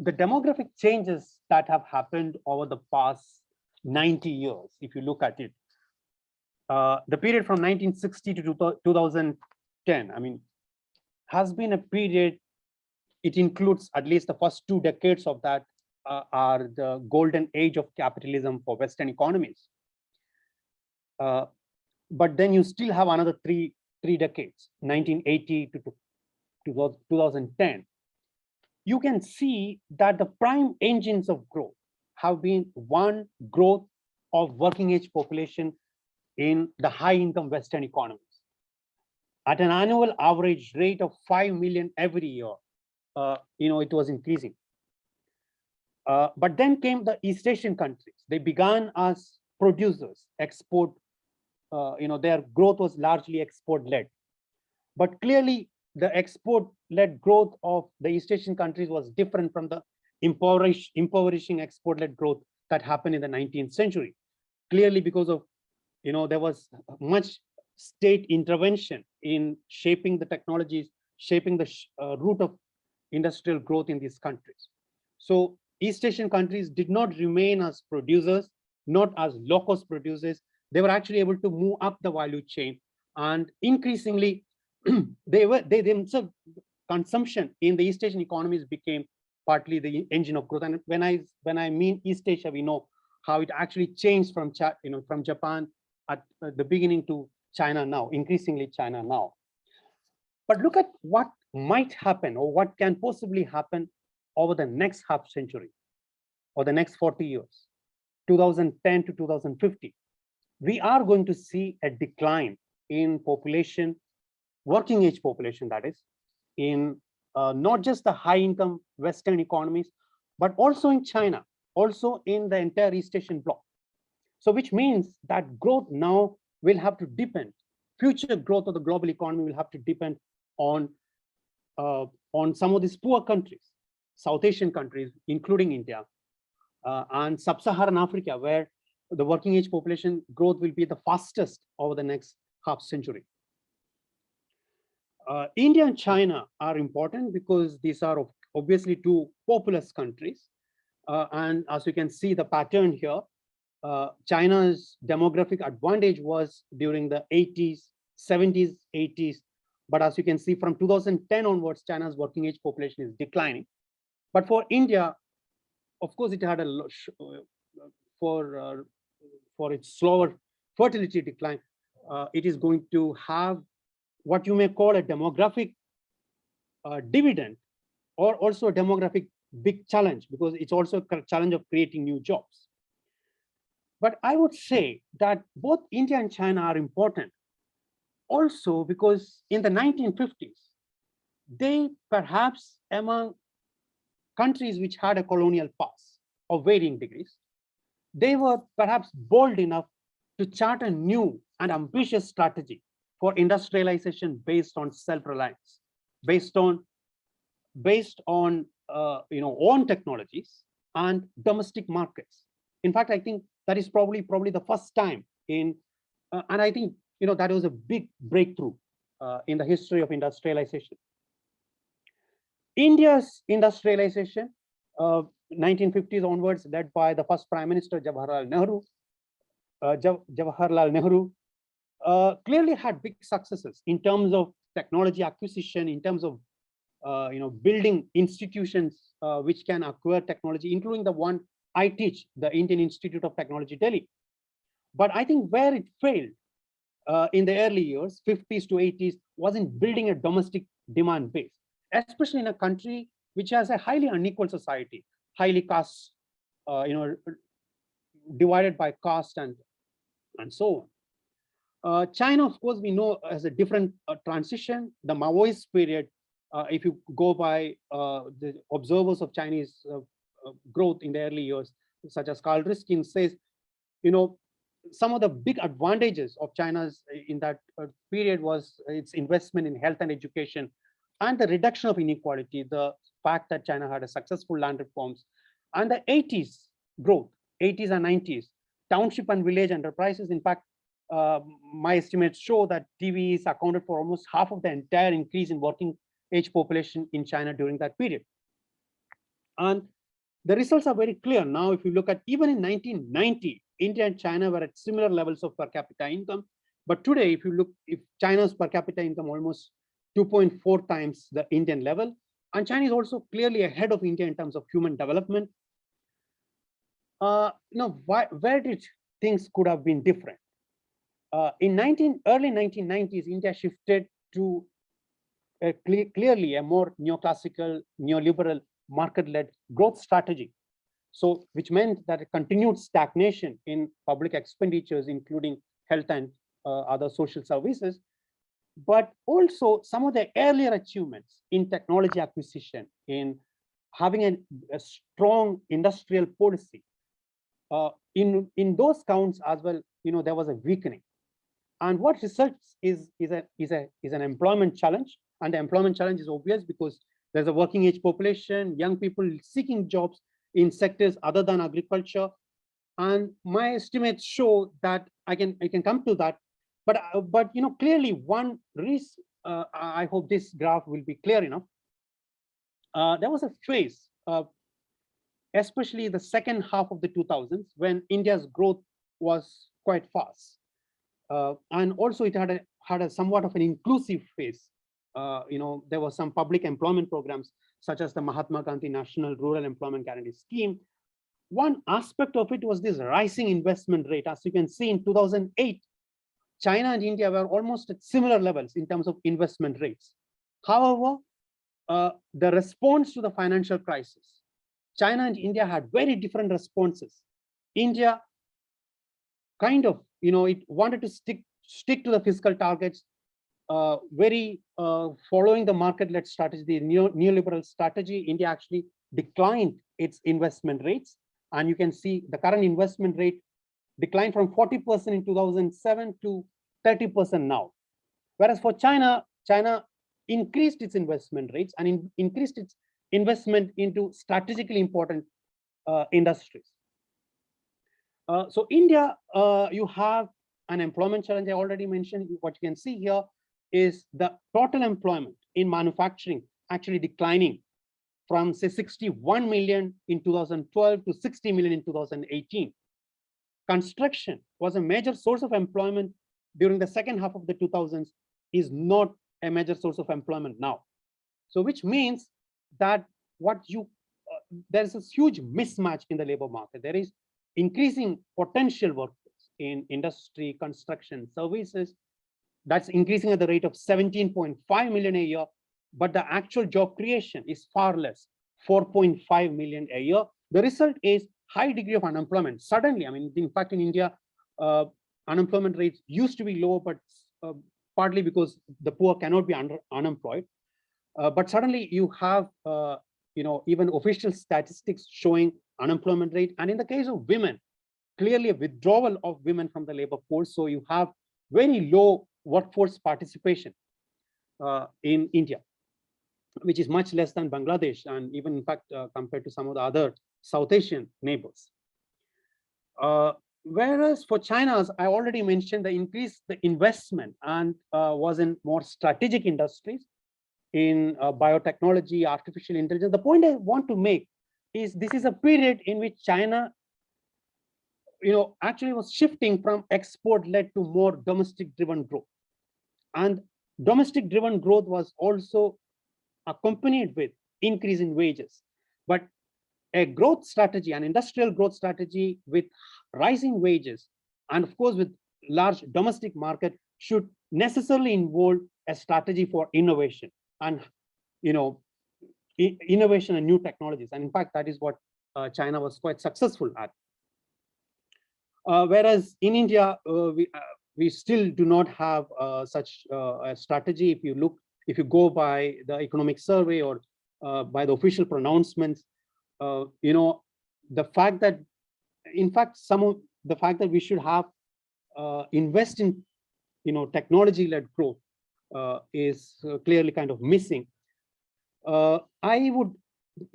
the demographic changes that have happened over the past 90 years, if you look at it, the period from 1960 to 2010, I mean, has been a period, it includes at least the first 2 decades of that are the golden age of capitalism for Western economies. But then you still have another three decades, 1980 to 2010. You can see that the prime engines of growth have been, one, growth of working age population in the high income Western economies at an annual average rate of 5 million every year. It was increasing. But then came the East Asian countries. They began as producers, export, their growth was largely export led. But clearly the export led growth of the East Asian countries was different from the impoverishing export led growth that happened in the 19th century. Clearly because of, there was much state intervention in shaping the technologies, shaping the route of industrial growth in these countries. So East Asian countries did not remain as producers, not as low-cost producers. They were actually able to move up the value chain, and increasingly they themselves, consumption in the East Asian economies became partly the engine of growth. And when I mean East Asia, we know how it actually changed from from Japan at the beginning to China now, increasingly China now. But look at what might happen or what can possibly happen over the next half century or the next 40 years, 2010 to 2050. We are going to see a decline in population, working age population, that is, in not just the high income Western economies, but also in China, also in the entire East Asian bloc. So which means that growth now will have to depend, future growth of the global economy will have to depend on some of these poor countries, South Asian countries, including India, and Sub-Saharan Africa, where the working age population growth will be the fastest over the next half century. India and China are important because these are obviously 2 populous countries. And as you can see the pattern here, China's demographic advantage was during the 80s, 70s, 80s. But as you can see from 2010 onwards, China's working age population is declining. But for India, of course, it had a for its slower fertility decline, it is going to have what you may call a demographic dividend, or also a demographic big challenge, because it's also a challenge of creating new jobs. But I would say that both India and China are important also because in the 1950s, they perhaps among countries which had a colonial past of varying degrees, they were perhaps bold enough to chart a new and ambitious strategy for industrialization based on self-reliance, based on own technologies and domestic markets. In fact, I think that is probably the first time in, and I think that was a big breakthrough in the history of industrialization. India's industrialization, 1950s onwards, led by the first Prime Minister Jawaharlal Nehru, clearly had big successes in terms of technology acquisition, in terms of building institutions which can acquire technology, including the one I teach, the Indian Institute of Technology, Delhi. But I think where it failed in the early years, 50s to 80s, was in building a domestic demand base, especially in a country which has a highly unequal society, highly caste, divided by caste and so on. China, of course, we know has a different transition. The Maoist period, if you go by the observers of Chinese growth in the early years, such as Carl Riskin says, some of the big advantages of China's in that period was its investment in health and education and the reduction of inequality, the fact that China had a successful land reforms, and the 80s growth, 80s and 90s, township and village enterprises. In fact, my estimates show that TVEs accounted for almost half of the entire increase in working age population in China during that period. And the results are very clear. Now, if you look at even in 1990, India and China were at similar levels of per capita income. But today, if China's per capita income almost 2.4 times the Indian level, and China is also clearly ahead of India in terms of human development. Where did things could have been different? In early 1990s, India shifted to clearly a more neoclassical, neoliberal, market-led growth strategy. So, which meant that a continued stagnation in public expenditures, including health and other social services, but also some of the earlier achievements in technology acquisition, in having a strong industrial policy. In those counts as well, there was a weakening. And what results is an employment challenge. And the employment challenge is obvious because there's a working age population, young people seeking jobs in sectors other than agriculture. And my estimates show that I can come to that. But clearly one reason, I hope this graph will be clear enough. There was a phase, especially the second half of the 2000s, when India's growth was quite fast. And also it had a somewhat of an inclusive phase. There were some public employment programs, such as the Mahatma Gandhi National Rural Employment Guarantee Scheme. One aspect of it was this rising investment rate. As you can see, in 2008, China and India were almost at similar levels in terms of investment rates. However, the response to the financial crisis, China and India had very different responses. India kind of, it wanted to stick to the fiscal targets, following the market-led strategy, the neoliberal strategy. India actually declined its investment rates. And you can see the current investment rate declined from 40% in 2007 to 30% now. Whereas for China, China increased its investment rates and increased its investment into strategically important industries. So India, you have an employment challenge. I already mentioned. What you can see here is the total employment in manufacturing actually declining from, say, 61 million in 2012 to 60 million in 2018. Construction was a major source of employment during the second half of the 2000s, is not a major source of employment now. So which means that there is a huge mismatch in the labor market. There is increasing potential workforce in industry, construction, services. That's increasing at the rate of 17.5 million a year, but the actual job creation is far less, 4.5 million a year. The result is high degree of unemployment. Suddenly, in fact, in India, unemployment rates used to be low, but partly because the poor cannot be unemployed. But suddenly you have, even official statistics showing unemployment rate. And in the case of women, clearly a withdrawal of women from the labor force. So you have very low workforce participation in India, which is much less than Bangladesh, and even in fact compared to some of the other South Asian neighbors. Whereas for China, as I already mentioned, the investment and was in more strategic industries, in biotechnology, artificial intelligence. The point I want to make is this is a period in which China, actually was shifting from export-led to more domestic-driven growth. And domestic-driven growth was also accompanied with increase in wages. But a growth strategy, an industrial growth strategy with rising wages, and of course with large domestic market, should necessarily involve a strategy for innovation and innovation and new technologies. And in fact, that is what China was quite successful at. Whereas in India, we still do not have such a strategy. If you go by the economic survey or by the official pronouncements, the fact that, in fact, the fact that we should have invest in, technology-led growth is clearly kind of missing. I would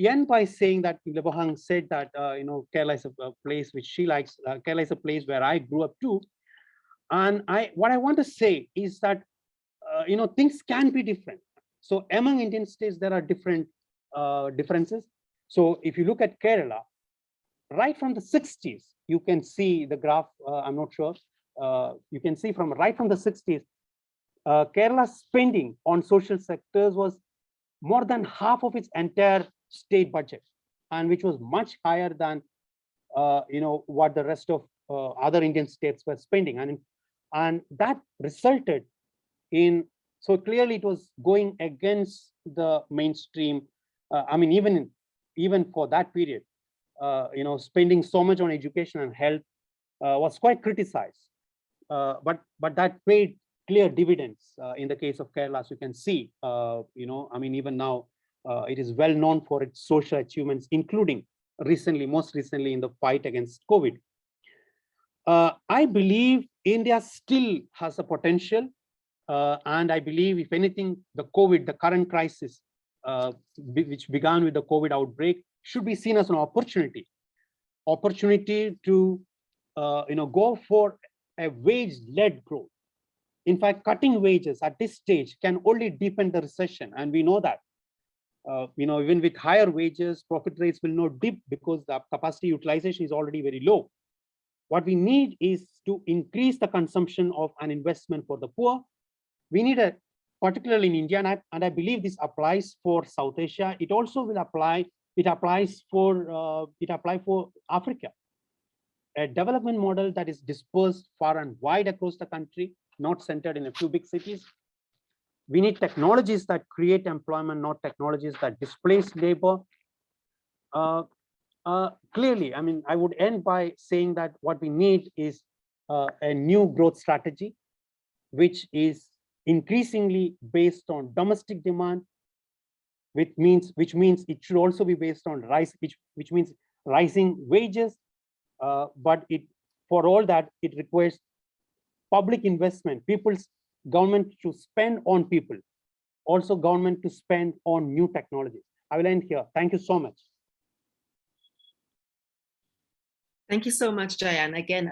end by saying that Lebohang said that, Kerala is a place which she likes. Kerala is a place where I grew up too. And what I want to say is that, things can be different. So among Indian states, there are different differences. So if you look at Kerala, right from the 60s, you can see the graph, I'm not sure. You can see right from the 60s, Kerala's spending on social sectors was more than half of its entire state budget, and which was much higher than what the rest of other Indian states were spending, and that resulted in, so clearly it was going against the mainstream. I mean, even for that period, spending so much on education and health was quite criticized, but that paid clear dividends in the case of Kerala, as you can see. Even now, it is well known for its social achievements, including most recently in the fight against COVID. I believe India still has a potential, and I believe, if anything, the current crisis, which began with the COVID outbreak, should be seen as an opportunity to go for a wage-led growth. In fact, cutting wages at this stage can only deepen the recession, and we know that. Even with higher wages, profit rates will not dip because the capacity utilization is already very low. What we need is to increase the consumption of an investment for the poor. We need particularly in India, and I believe this applies for South Asia. It also will apply. It applies for Africa. A development model that is dispersed far and wide across the country, not centered in a few big cities. We need technologies that create employment, not technologies that displace labor. Clearly, I would end by saying that what we need is a new growth strategy, which is increasingly based on domestic demand, which means it should also be based on which means rising wages. But for all that, it requires public investment, government to spend on people, also government to spend on new technologies. I will end here. Thank you so much. Thank you so much, Jayan. Again,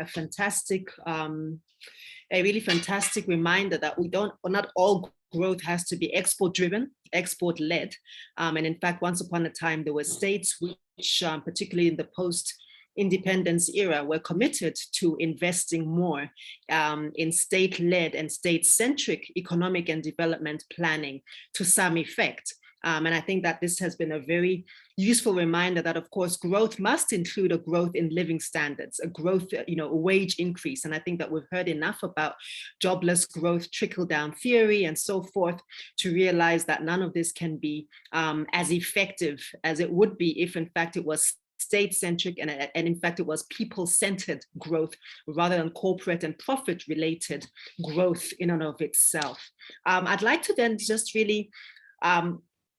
a really fantastic reminder that not all growth has to be export-driven, export-led. And in fact, once upon a time, there were states which, particularly in the post-independence era, were committed to investing more in state-led and state-centric economic and development planning to some effect. And I think that this has been a very useful reminder that, of course, growth must include a growth in living standards, a growth, a wage increase. And I think that we've heard enough about jobless growth, trickle-down theory, and so forth, to realize that none of this can be as effective as it would be if, in fact, it was state-centric and in fact, it was people-centered growth rather than corporate and profit-related growth in and of itself. I'd like to then just really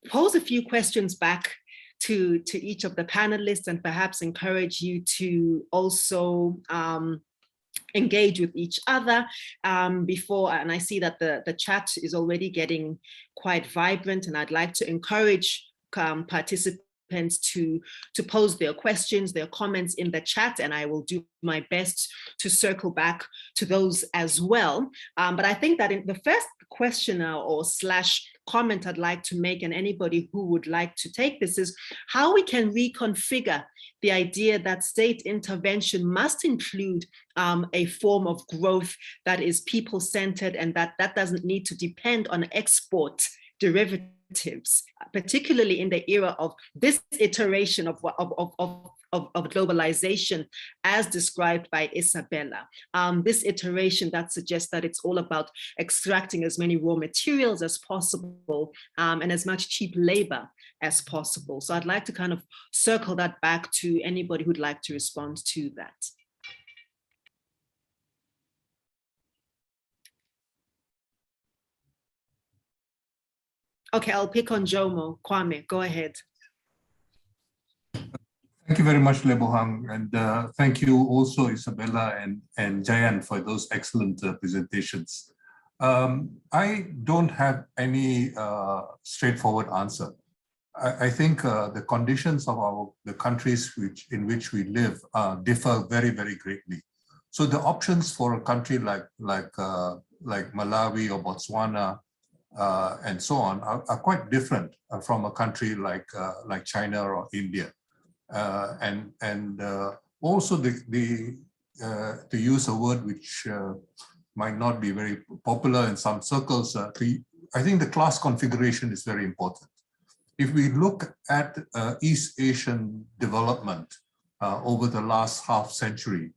pose a few questions back to each of the panelists, and perhaps encourage you to also engage with each other and I see that the chat is already getting quite vibrant, and I'd like to encourage participants to pose their questions, their comments in the chat, and I will do my best to circle back to those as well. But I think that in the first question or / comment I'd like to make, and anybody who would like to take this, is how we can reconfigure the idea that state intervention must include a form of growth that is people-centered, and that doesn't need to depend on export derivatives, particularly in the era of this iteration of globalization, as described by Isabella. This iteration that suggests that it's all about extracting as many raw materials as possible and as much cheap labor as possible. So I'd like to kind of circle that back to anybody who'd like to respond to that. Okay, I'll pick on Jomo. Kwame, go ahead. Thank you very much, Lebohang, and thank you also, Isabella and Jayan, for those excellent presentations. I don't have any straightforward answer. I think the conditions of the countries in which we live differ very, very greatly. So the options for a country like Malawi or Botswana and so on are quite different from a country like China or India. Also to use a word which might not be very popular in some circles, I think the class configuration is very important. If we look at East Asian development over the last half century,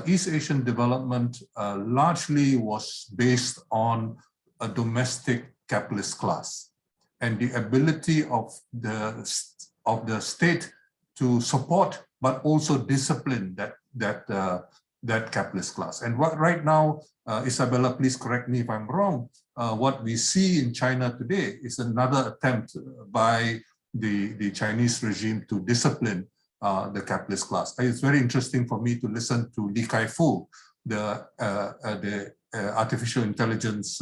East Asian development largely was based on a domestic capitalist class and the ability of the state to support but also discipline that capitalist class. And right now, Isabella, please correct me if I'm wrong, what we see in China today is another attempt by the Chinese regime to discipline the capitalist class. It's very interesting for me to listen to Li Kai-fu, the artificial intelligence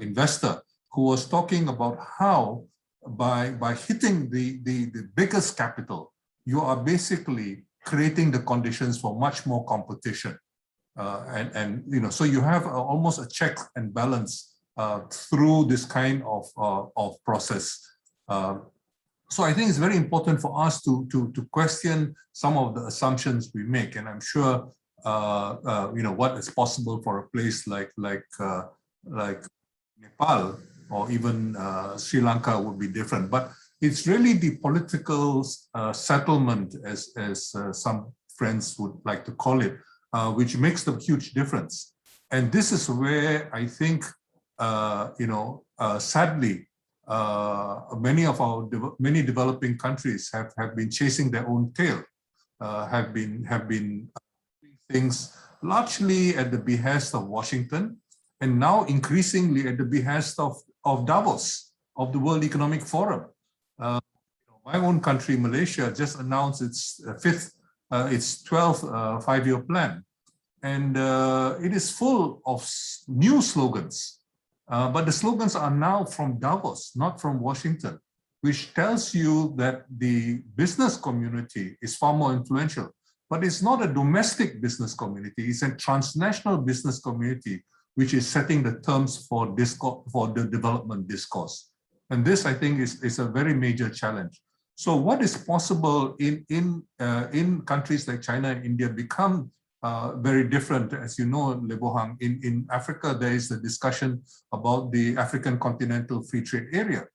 investor, who was talking about how by hitting the biggest capital, you are basically creating the conditions for much more competition. So you have almost a check and balance through this kind of process. So I think it's very important for us to question some of the assumptions we make, and I'm sure what is possible for a place like Nepal or even Sri Lanka would be different. But it's really the political settlement, as some friends would like to call it, which makes the huge difference. And this is where I think, sadly, many developing countries have been chasing their own tail, have been doing things largely at the behest of Washington, and now increasingly at the behest of Davos, of the World Economic Forum. My own country, Malaysia, just announced its 12th five-year plan. And it is full of new slogans. But the slogans are now from Davos, not from Washington, which tells you that the business community is far more influential. But it's not a domestic business community, it's a transnational business community which is setting the terms for the development discourse. And this, I think, is a very major challenge. So what is possible in countries like China and India become very different. As you know, Lebohang, in Africa, there is a discussion about the African Continental Free Trade Area.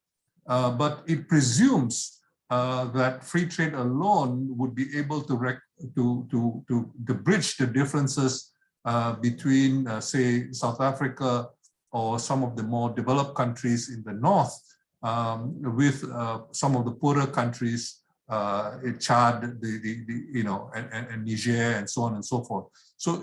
But it presumes that free trade alone would be able to bridge the differences between, say, South Africa or some of the more developed countries in the north with some of the poorer countries, Chad, and Niger, and so on and so forth. So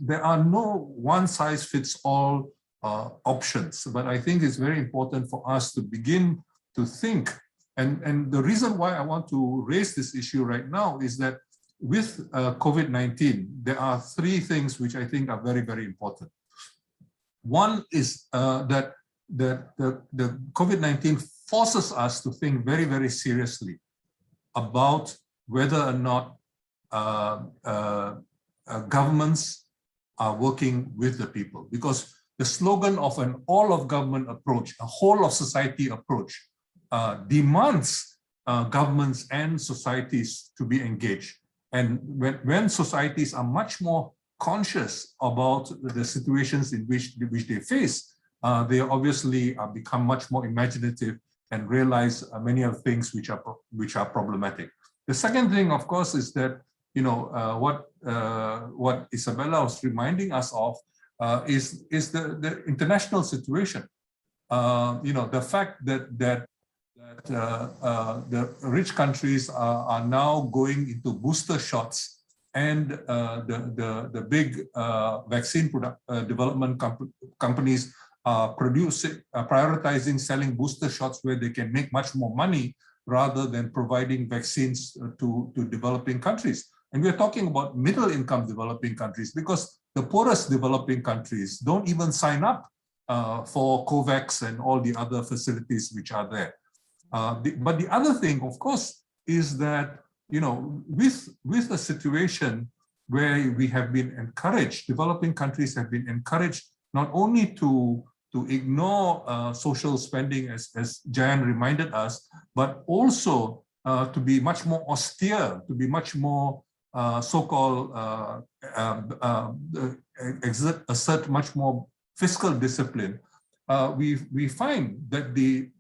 there are no one-size-fits-all options, but I think it's very important for us to begin to think. And the reason why I want to raise this issue right now is that with COVID-19, there are three things which I think are very, very important. One is that the COVID-19 forces us to think very, very seriously about whether or not governments are working with the people. Because the slogan of an all-of-government approach, a whole-of-society approach, demands governments and societies to be engaged. And when societies are much more conscious about the situations in which they face, they obviously become much more imaginative and realize many of the things which are problematic. The second thing, of course, is that what Isabella was reminding us of is the international situation. The fact that the rich countries are now going into booster shots, and the big vaccine development companies are prioritizing selling booster shots where they can make much more money rather than providing vaccines to developing countries. And we're talking about middle income developing countries, because the poorest developing countries don't even sign up for COVAX and all the other facilities which are there. But the other thing, of course, is that, you know, with a situation where we have been encouraged, developing countries have been encouraged not only to ignore social spending, as Jan reminded us, but also to be much more austere, to be much more so-called assert much more fiscal discipline. We find that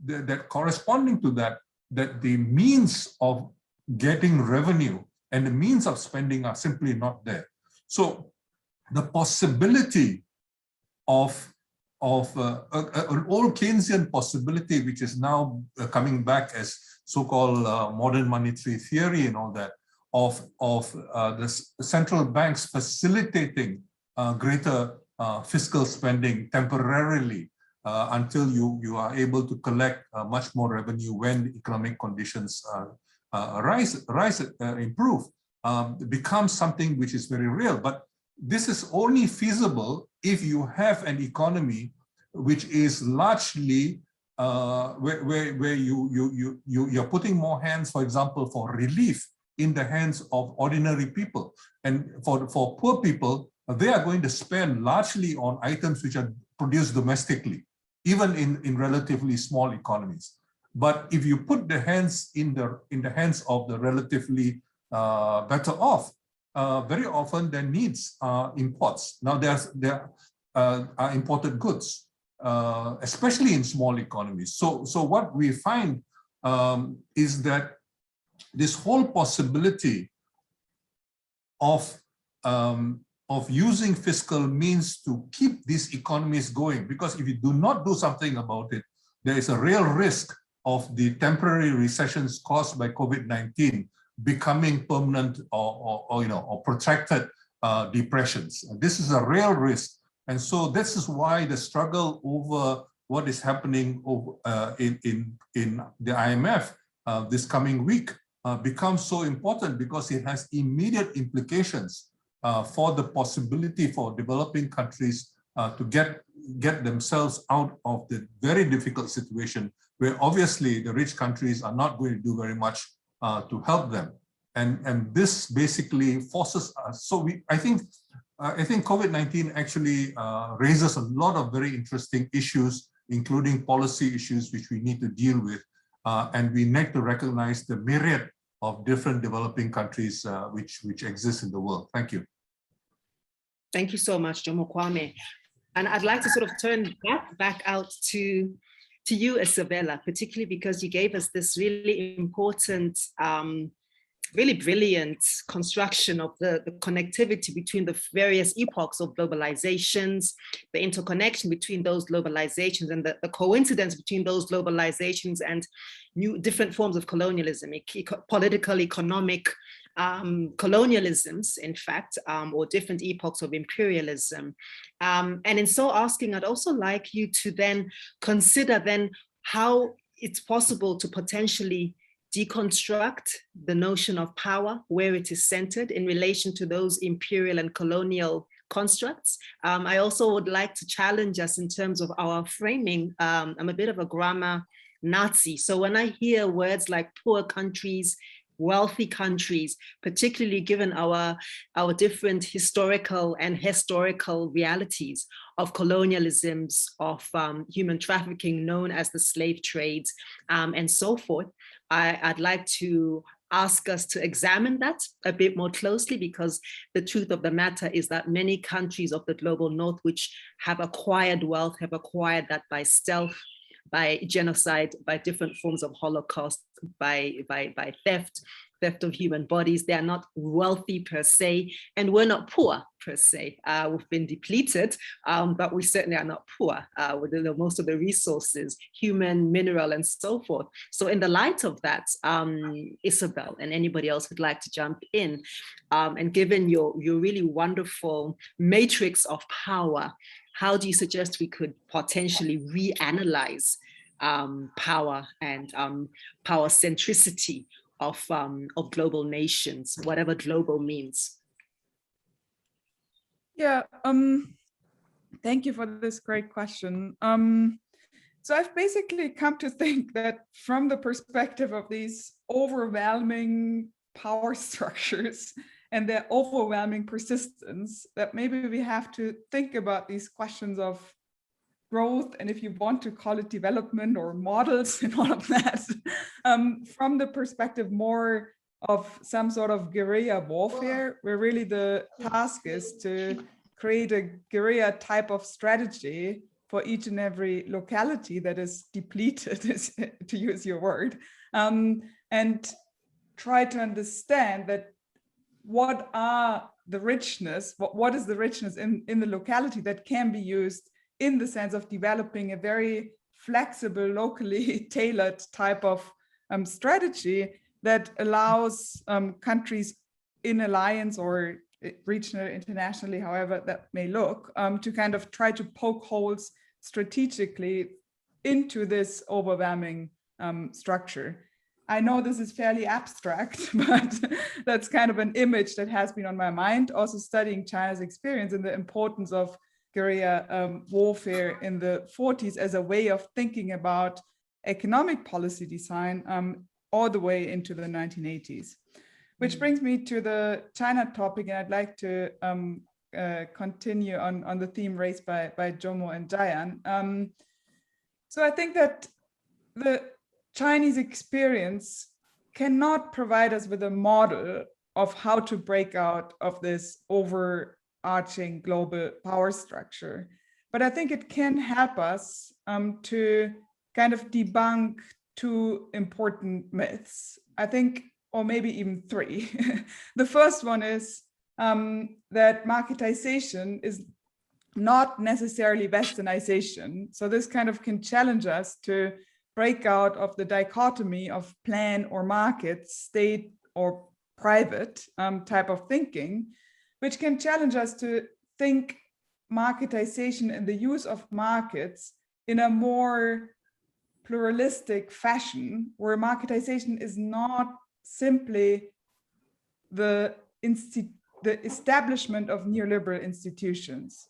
that corresponding to that the means of getting revenue and the means of spending are simply not there. So the possibility of an old Keynesian possibility, which is now coming back as so-called modern monetary theory and all that, of the central banks facilitating greater fiscal spending temporarily until you are able to collect much more revenue when economic conditions improve, becomes something which is very real. But this is only feasible if you have an economy which is largely where you're putting more hands, for example, for relief in the hands of ordinary people. And for poor people, they are going to spend largely on items which are produced domestically, even in relatively small economies. But if you put the hands in the hands of the relatively better off, very often their needs are imports. Now there are imported goods, especially in small economies. So what we find is that this whole possibility of using fiscal means to keep these economies going, because if you do not do something about it, there is a real risk of the temporary recessions caused by COVID-19 becoming permanent or protracted depressions. And this is a real risk. And so this is why the struggle over what is happening in the IMF this coming week becomes so important, because it has immediate implications for the possibility for developing countries to get themselves out of the very difficult situation where obviously the rich countries are not going to do very much to help them. And this basically forces us. So I think COVID-19 actually raises a lot of very interesting issues, including policy issues, which we need to deal with. And we need to recognize the myriad of different developing countries which exist in the world. Thank you. Thank you so much, Jomo Kwame. And I'd like to sort of turn back out to you, Isabella, particularly because you gave us this really important, really brilliant construction of the connectivity between the various epochs of globalizations, the interconnection between those globalizations and the coincidence between those globalizations and different forms of colonialism, political, economic, colonialisms, in fact, or different epochs of imperialism. And in so asking, I'd also like you to then consider then how it's possible to potentially deconstruct the notion of power, where it is centered in relation to those imperial and colonial constructs. I also would like to challenge us in terms of our framing. I'm a bit of a grammar Nazi. So when I hear words like poor countries, wealthy countries, particularly given our different historical realities of colonialisms, of human trafficking known as the slave trades, and so forth, I'd like to ask us to examine that a bit more closely, because the truth of the matter is that many countries of the global north which have acquired wealth have acquired that by stealth, by genocide, by different forms of Holocaust, by theft of human bodies. They are not wealthy per se, and we're not poor per se. We've been depleted, but we certainly are not poor with most of the resources, human, mineral, and so forth. So in the light of that, Isabel and anybody else who'd like to jump in, and given your really wonderful matrix of power, how do you suggest we could potentially reanalyze power and power centricity of global nations, whatever global means. Yeah, thank you for this great question. So I've basically come to think that from the perspective of these overwhelming power structures and their overwhelming persistence, that maybe we have to think about these questions of growth, and if you want to call it development or models and all of that, from the perspective more of some sort of guerrilla warfare, where really the task is to create a guerrilla type of strategy for each and every locality that is depleted, to use your word, and try to understand that what are the richness, what is the richness in the locality that can be used in the sense of developing a very flexible, locally tailored type of strategy that allows countries in alliance or regional, internationally, however that may look, to kind of try to poke holes strategically into this overwhelming structure. I know this is fairly abstract, but that's kind of an image that has been on my mind, also studying China's experience and the importance of guerrilla warfare in the 40s as a way of thinking about economic policy design all the way into the 1980s. Which brings me to the China topic, and I'd like to continue on the theme raised by Jomo and Jayan. So I think that the Chinese experience cannot provide us with a model of how to break out of this overarching global power structure. But I think it can help us to kind of debunk two important myths. I think, or maybe even three. The first one is that marketization is not necessarily westernization. So this kind of can challenge us to break out of the dichotomy of plan or market, state or private type of thinking, which can challenge us to think marketization and the use of markets in a more pluralistic fashion, where marketization is not simply the establishment of neoliberal institutions.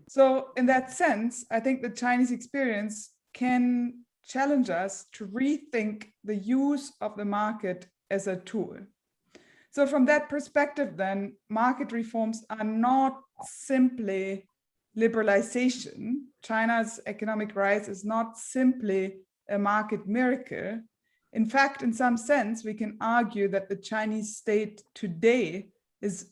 So in that sense, I think the Chinese experience can challenge us to rethink the use of the market as a tool. So from that perspective, then, market reforms are not simply liberalization. China's economic rise is not simply a market miracle. In fact, in some sense, we can argue that the Chinese state today is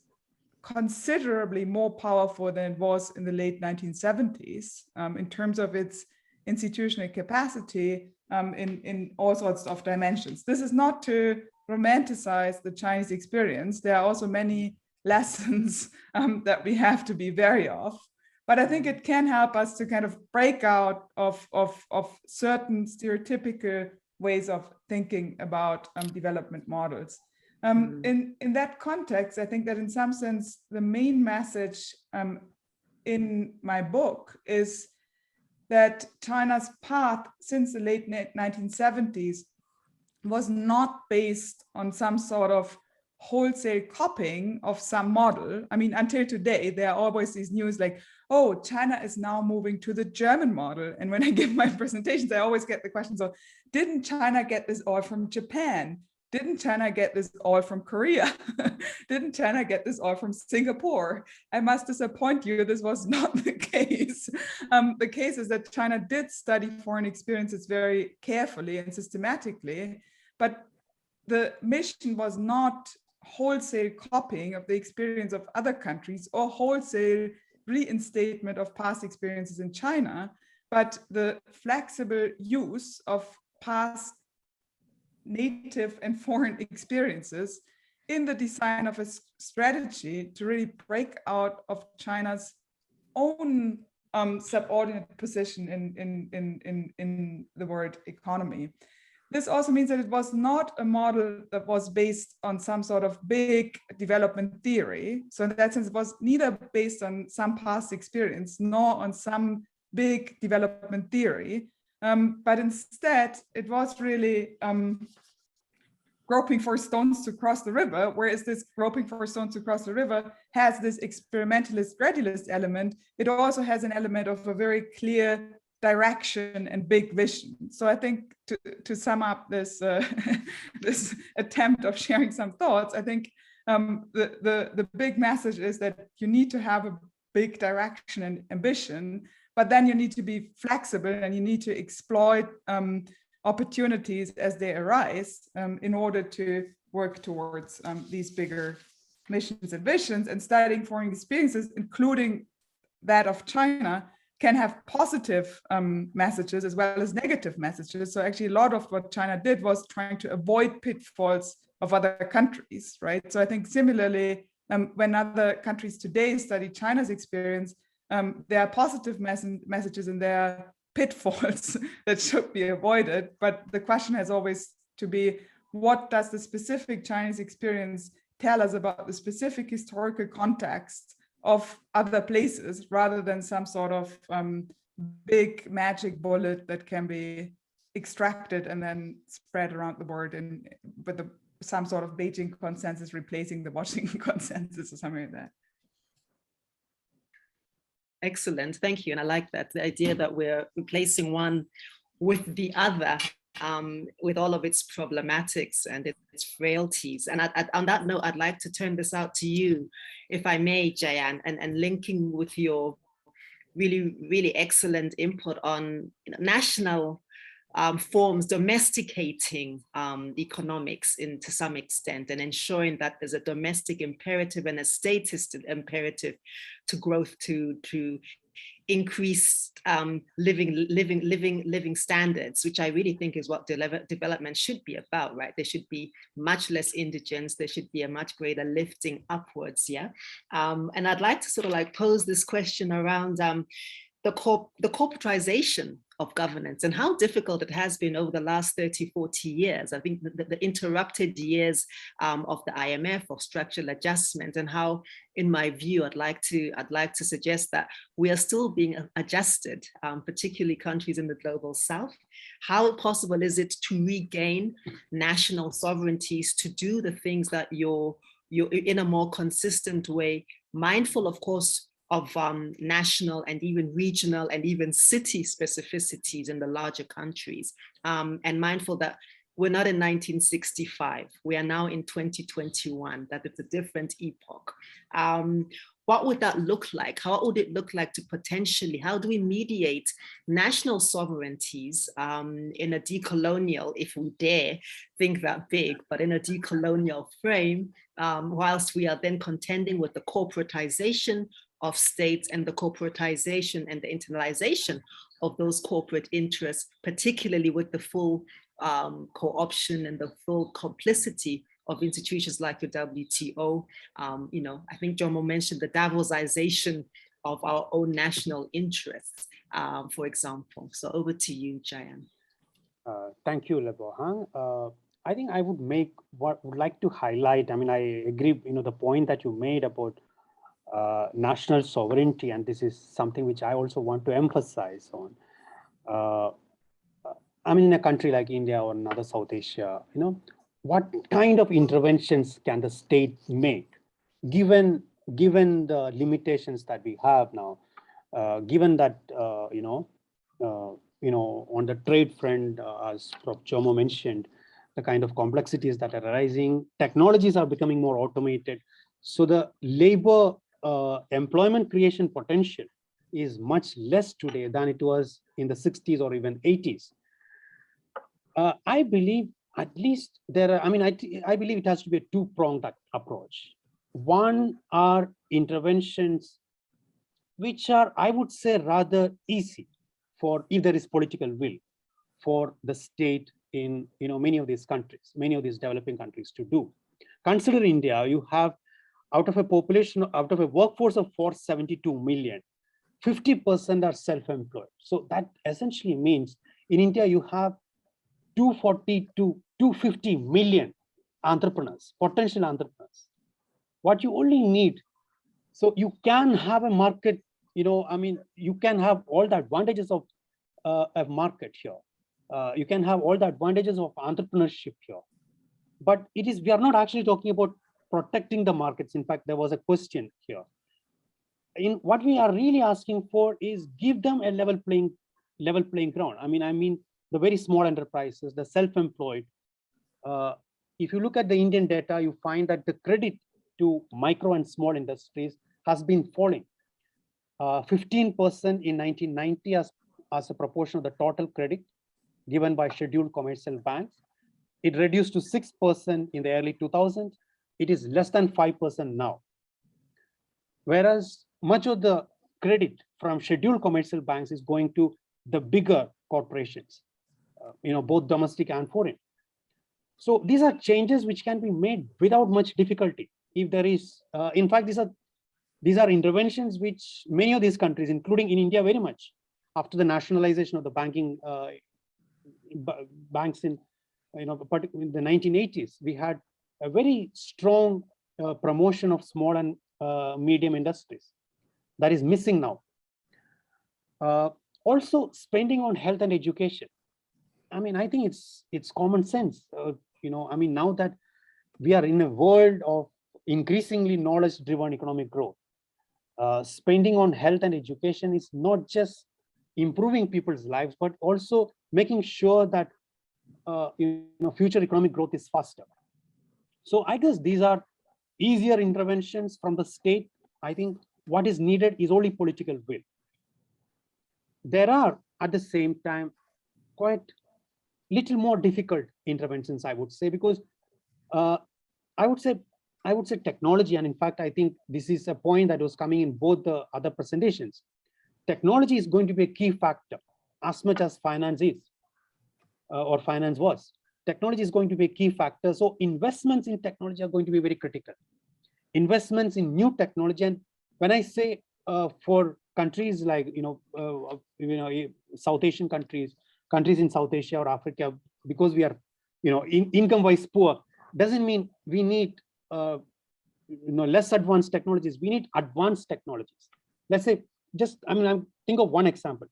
considerably more powerful than it was in the late 1970s in terms of its institutional capacity in all sorts of dimensions. This is not to romanticize the Chinese experience. There are also many lessons that we have to be wary of. But I think it can help us to kind of break out of certain stereotypical ways of thinking about development models. In that context, I think that in some sense, the main message in my book is that China's path since the late 1970s was not based on some sort of wholesale copying of some model. I mean, until today, there are always these news like, oh, China is now moving to the German model. And when I give my presentations, I always get the question, so didn't China get this all from Japan? Didn't China get this all from Korea? Didn't China get this all from Singapore? I must disappoint you, this was not the case. The case is that China did study foreign experiences very carefully and systematically, but the mission was not wholesale copying of the experience of other countries or wholesale reinstatement of past experiences in China, but the flexible use of past native and foreign experiences in the design of a strategy to really break out of China's own subordinate position in the world economy. This also means that it was not a model that was based on some sort of big development theory. So in that sense, it was neither based on some past experience nor on some big development theory, But instead, it was really groping for stones to cross the river, whereas this groping for stones to cross the river has this experimentalist, gradualist element. It also has an element of a very clear direction and big vision. So I think to sum up this this attempt of sharing some thoughts, I think the big message is that you need to have a big direction and ambition, but then you need to be flexible and you need to exploit opportunities as they arise in order to work towards these bigger missions and visions. And studying foreign experiences, including that of China, can have positive messages as well as negative messages. So actually a lot of what China did was trying to avoid pitfalls of other countries, right? So I think similarly, when other countries today study China's experience, there are positive messages and there are pitfalls that should be avoided. But the question has always to be, what does the specific Chinese experience tell us about the specific historical context of other places, rather than some sort of big magic bullet that can be extracted and then spread around the world and with some sort of Beijing consensus replacing the Washington consensus or something like that. Excellent, thank you. And I like that, the idea that we're replacing one with the other, with all of its problematics and its frailties. And on that note, I'd like to turn this out to you, if I may, Jayan, and linking with your really, really excellent input on national forms, domesticating economics to some extent, and ensuring that there's a domestic imperative and a statist imperative to growth, to increase living standards, which I really think is what development should be about, right? There should be much less indigence. There should be a much greater lifting upwards, yeah? And I'd like to sort of like pose this question around the corporatization of governance and how difficult it has been over the last 30, 40 years. I think the interrupted years of the IMF, of structural adjustment, and how, in my view, I'd like to suggest that we are still being adjusted, particularly countries in the global south. How possible is it to regain national sovereignties, to do the things that you're in a more consistent way, mindful, of course, of national and even regional and even city specificities in the larger countries, and mindful that we're not in 1965, we are now in 2021, that it's a different epoch. What would that look like? How would it look like to potentially, how do we mediate national sovereignties in a decolonial, if we dare think that big, but in a decolonial frame, whilst we are then contending with the corporatization of states and the corporatization and the internalization of those corporate interests, particularly with the full co-option and the full complicity of institutions like the WTO. You know, I think Jomo mentioned the Davosization of our own national interests, for example. So over to you, Jayan. Thank you, Lebohang. I think I would like to highlight, I mean, I agree, you know, the point that you made about national sovereignty, and this is something which I also want to emphasize on. I mean, in a country like India or another South Asia, you know, what kind of interventions can the state make, given the limitations that we have now, given that you know, on the trade front, as Prof. Jomo mentioned, the kind of complexities that are arising, technologies are becoming more automated, so the labor employment creation potential is much less today than it was in the 60s or even 80s. I believe at least there are, I mean, I believe it has to be a two-pronged approach. One are interventions which are, I would say, rather easy for, if there is political will, for the state in, you know, many of these countries, many of these developing countries to do. Consider India, you have out of a population, out of a workforce of 472 million, 50% are self-employed. So that essentially means in India, you have 240 to 250 million entrepreneurs, potential entrepreneurs. What you only need, so you can have a market, you know, I mean, you can have all the advantages of a market here. You can have all the advantages of entrepreneurship here. But we are not actually talking about protecting the markets. In fact, there was a question here. What we are really asking for is give them a level playing ground. I mean the very small enterprises, the self-employed. If you look at the Indian data, you find that the credit to micro and small industries has been falling. 15% in 1990 as a proportion of the total credit given by scheduled commercial banks. It reduced to 6% in the early 2000s. It is less than 5% now. Whereas much of the credit from scheduled commercial banks is going to the bigger corporations, both domestic and foreign. So these are changes which can be made without much difficulty. If there is, in fact, these are interventions which many of these countries, including in India, very much after the nationalization of the banks in in the 1980s, we had a very strong promotion of small and medium industries. That is missing now. Also, spending on health and education. I mean, I think it's common sense. Now that we are in a world of increasingly knowledge-driven economic growth, spending on health and education is not just improving people's lives, but also making sure that future economic growth is faster. So I guess these are easier interventions from the state. I think what is needed is only political will. There are at the same time quite little more difficult interventions, I would say, because I would say technology, and in fact, I think this is a point that was coming in both the other presentations. Technology is going to be a key factor as much as finance is, or finance was. Technology is going to be a key factor. So investments in technology are going to be very critical. Investments in new technology, and when I say for countries like South Asian countries in South Asia or Africa, because we are income-wise poor, doesn't mean we need less advanced technologies. We need advanced technologies. Let's say, think of one example: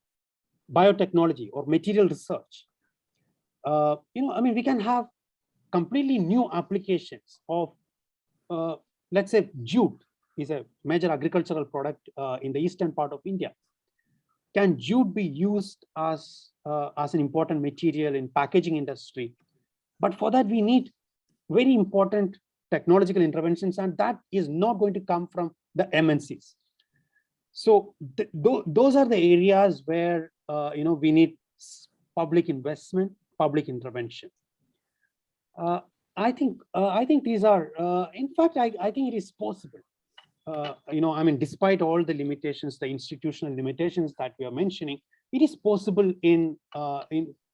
biotechnology or material research. We can have completely new applications of, let's say, jute is a major agricultural product in the eastern part of India. Can jute be used as an important material in packaging industry? But for that, we need very important technological interventions, and that is not going to come from the MNCs. So those are the areas where we need public investment, public intervention. I think these are, in fact, I think it is possible. Despite all the limitations, the institutional limitations that we are mentioning, it is possible in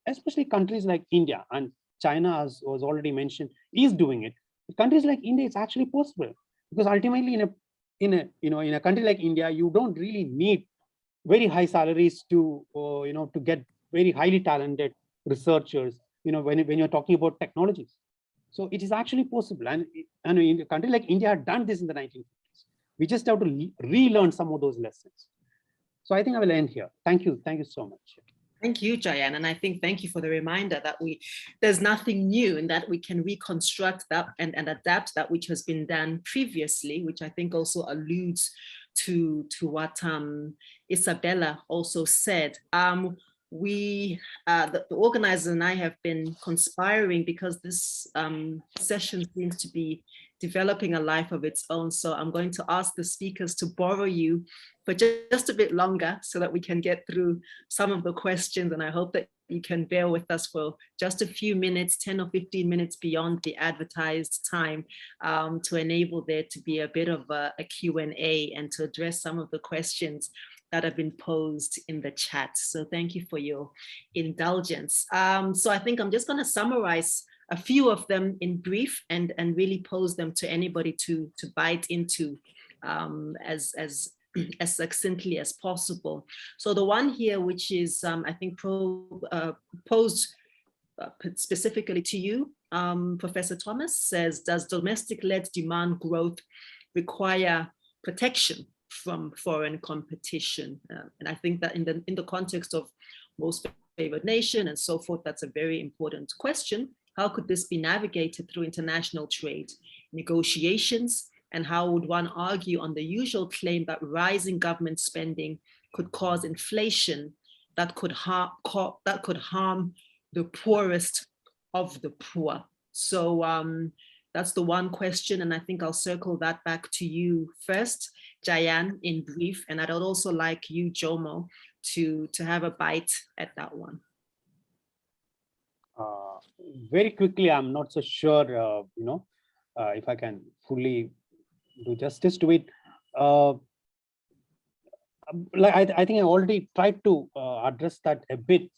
especially countries like India, and China, as was already mentioned, is doing it. Countries like India, it's actually possible, because ultimately in a country like India, you don't really need very high salaries to get very highly talented researchers, when you're talking about technologies. So it is actually possible, and in a country like India had done this in the 1950s. We just have to relearn some of those lessons. So I think I will end here. Thank you so much. Thank you, Jayan. And I think thank you for the reminder that there's nothing new, and that we can reconstruct that and adapt that which has been done previously, which I think also alludes to what Isabella also said. The organizers and I have been conspiring, because this session seems to be developing a life of its own. So I'm going to ask the speakers to borrow you for just a bit longer so that we can get through some of the questions. And I hope that you can bear with us for just a few minutes, 10 or 15 minutes beyond the advertised time, to enable there to be a bit of a Q&A and to address some of the questions that have been posed in the chat. So thank you for your indulgence. So I think I'm just going to summarize a few of them in brief and really pose them to anybody to bite into as succinctly as possible. So the one here, which is I think posed specifically to you, Professor Thomas, says, does domestic-led demand growth require protection from foreign competition. And I think that in the context of most favored nation and so forth, that's a very important question. How could this be navigated through international trade negotiations? And how would one argue on the usual claim that rising government spending could cause inflation that could harm the poorest of the poor? So that's the one question, and I think I'll circle that back to you first, Jayan, in brief, and I'd also like you, Jomo, to have a bite at that one. Very quickly, I'm not so sure, if I can fully do justice to it. Like I think I already tried to address that a bit.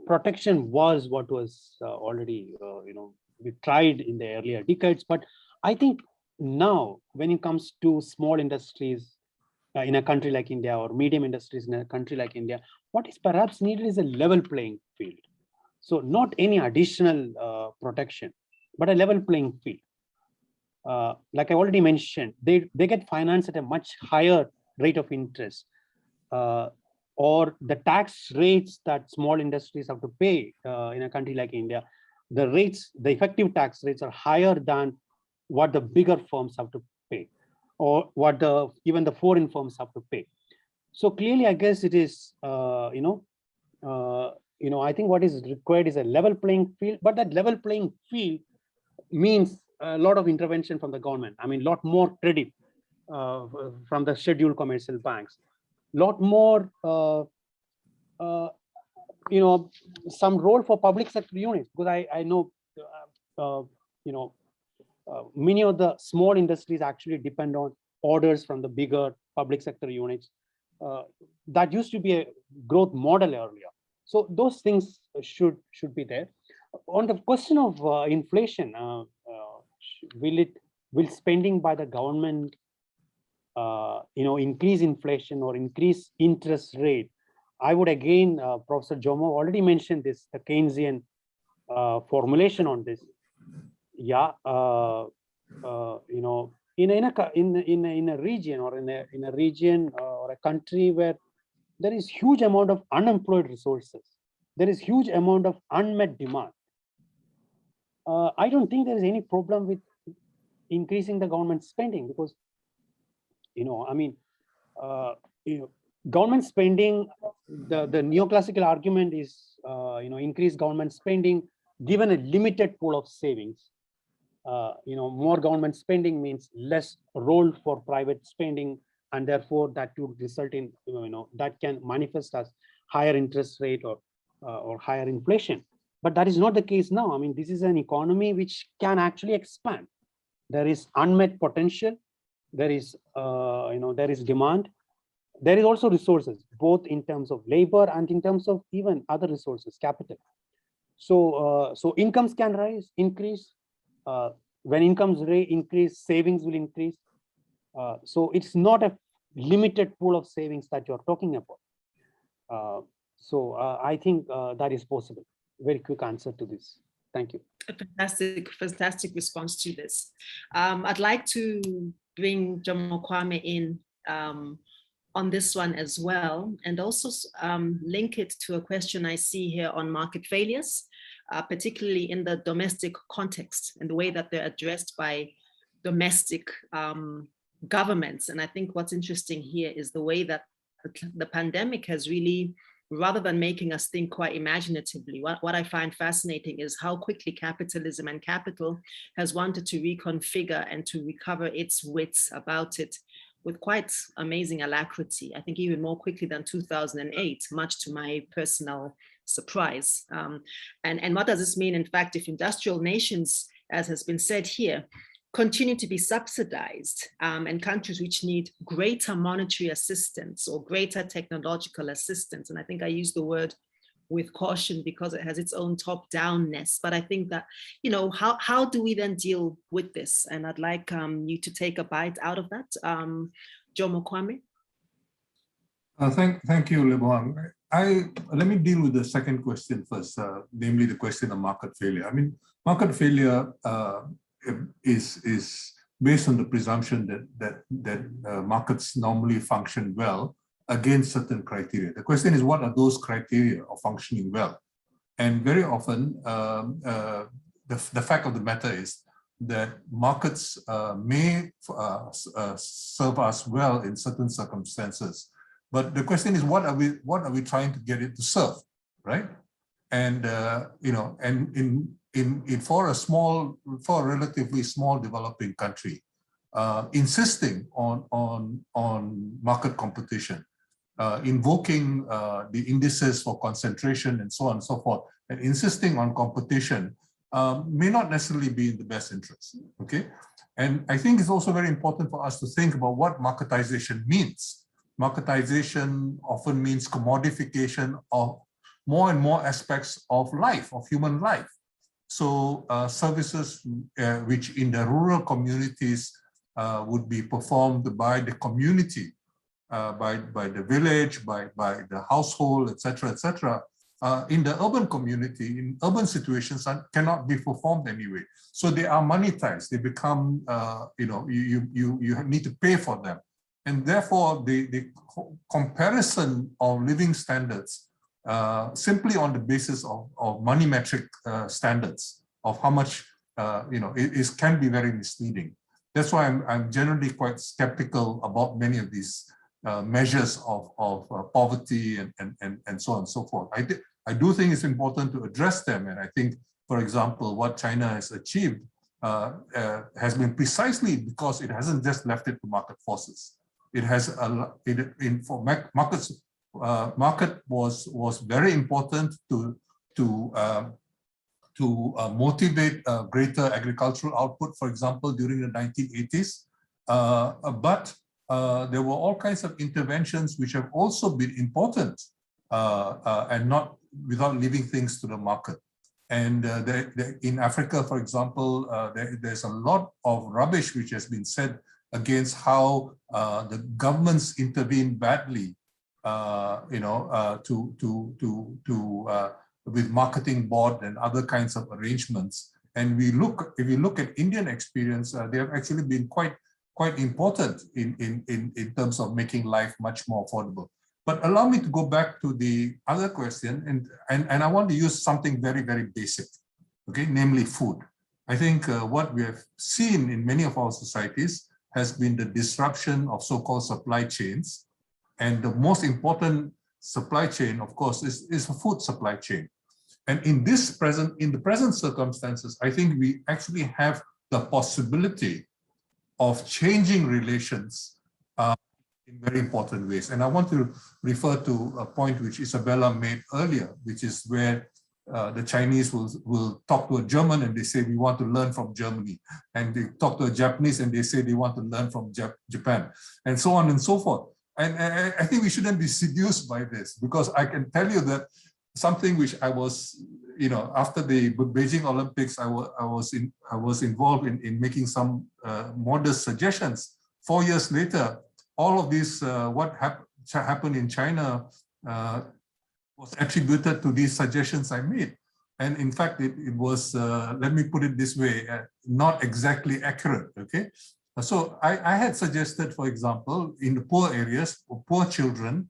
Protection was what was already, we tried in the earlier decades. But I think now, when it comes to small industries in a country like India, or medium industries in a country like India, what is perhaps needed is a level playing field. So not any additional protection, but a level playing field. Like I already mentioned, they get financed at a much higher rate of interest, or the tax rates that small industries have to pay in a country like India, the effective tax rates are higher than what the bigger firms have to pay, or what even the foreign firms have to pay. So clearly, I guess it is, I think what is required is a level playing field, but that level playing field means a lot of intervention from the government. I mean, a lot more credit from the scheduled commercial banks, a lot more, some role for public sector units, because I know, many of the small industries actually depend on orders from the bigger public sector units. That used to be a growth model earlier. So those things should be there. On the question of inflation, will spending by the government, increase inflation or increase interest rate? I would again, Professor Jomo already mentioned this, the Keynesian formulation on this. Yeah, in a region or in a region or a country where there is huge amount of unemployed resources, there is huge amount of unmet demand. I don't think there is any problem with increasing the government spending, because government spending, the neoclassical argument is increase government spending given a limited pool of savings. More government spending means less role for private spending, and therefore that would result in that can manifest as higher interest rate or higher inflation. But that is not the case now. I mean, this is an economy which can actually expand. There is unmet potential. There is there is demand. There is also resources, both in terms of labor and in terms of even other resources, capital. So incomes can increase. When incomes increase, savings will increase. So it's not a limited pool of savings that you're talking about. I think that is possible. Very quick answer to this. Thank you. A fantastic response to this. I'd like to bring Jomo Kwame in on this one as well, and also link it to a question I see here on market failures, particularly in the domestic context and the way that they're addressed by domestic governments. And I think what's interesting here is the way that the pandemic has really, rather than making us think quite imaginatively, what I find fascinating is how quickly capitalism and capital has wanted to reconfigure and to recover its wits about it with quite amazing alacrity. I think even more quickly than 2008, much to my personal surprise. And what does this mean? In fact, if industrial nations, as has been said here, continue to be subsidized, and countries which need greater monetary assistance or greater technological assistance, and I think I use the word with caution because it has its own top-downness, but I think that, how do we then deal with this? And I'd like you to take a bite out of that. Jomo Kwame? Thank you, Leboang. Let me deal with the second question first, namely the question of market failure. I mean, market failure is based on the presumption that markets normally function well against certain criteria. The question is, what are those criteria of functioning well? And very often, the fact of the matter is that markets may serve us well in certain circumstances, but the question is, what are we trying to get it to serve, right? And you know, and for a relatively small developing country, insisting on market competition, invoking the indices for concentration and so on and so forth, and insisting on competition may not necessarily be in the best interest, okay? And I think it's also very important for us to think about what marketization means. Marketization often means commodification of more and more aspects of life, of human life. So services which in the rural communities would be performed by the community, by the village, by the household, etc., etc. In the urban community, in urban situations, cannot be performed anyway. So they are monetized. They become, you know, you need to pay for them, and therefore the comparison of living standards simply on the basis of money metric standards of how much you know can be very misleading. That's why I'm generally quite skeptical about many of these measures of poverty and so on and so forth. I do think it's important to address them, and I think, for example, what China has achieved has been precisely because it hasn't just left it to market forces. It has for markets. Market was very important to motivate greater agricultural output, for example, during the 1980s. But there were all kinds of interventions which have also been important and not without leaving things to the market. And in Africa, for example, there's a lot of rubbish which has been said against how the governments intervene badly, you know, with marketing board and other kinds of arrangements. And if you look at Indian experience, they have actually been quite important in terms of making life much more affordable. But allow me to go back to the other question, and I want to use something very, very basic, okay, namely food. I think what we have seen in many of our societies has been the disruption of so-called supply chains. And the most important supply chain, of course, is a food supply chain. And in the present circumstances, I think we actually have the possibility of changing relations in very important ways. And I want to refer to a point which Isabella made earlier, which is where the Chinese will talk to a German and they say, we want to learn from Germany. And they talk to a Japanese and they say they want to learn from Japan, and so on and so forth. And I think we shouldn't be seduced by this, because I can tell you that something which I was, you know, after the Beijing Olympics, I was involved in making some modest suggestions. 4 years later, all of this, what happened in China was attributed to these suggestions I made. And in fact, it was, let me put it this way, not exactly accurate, okay? So I had suggested, for example, in the poor areas, poor children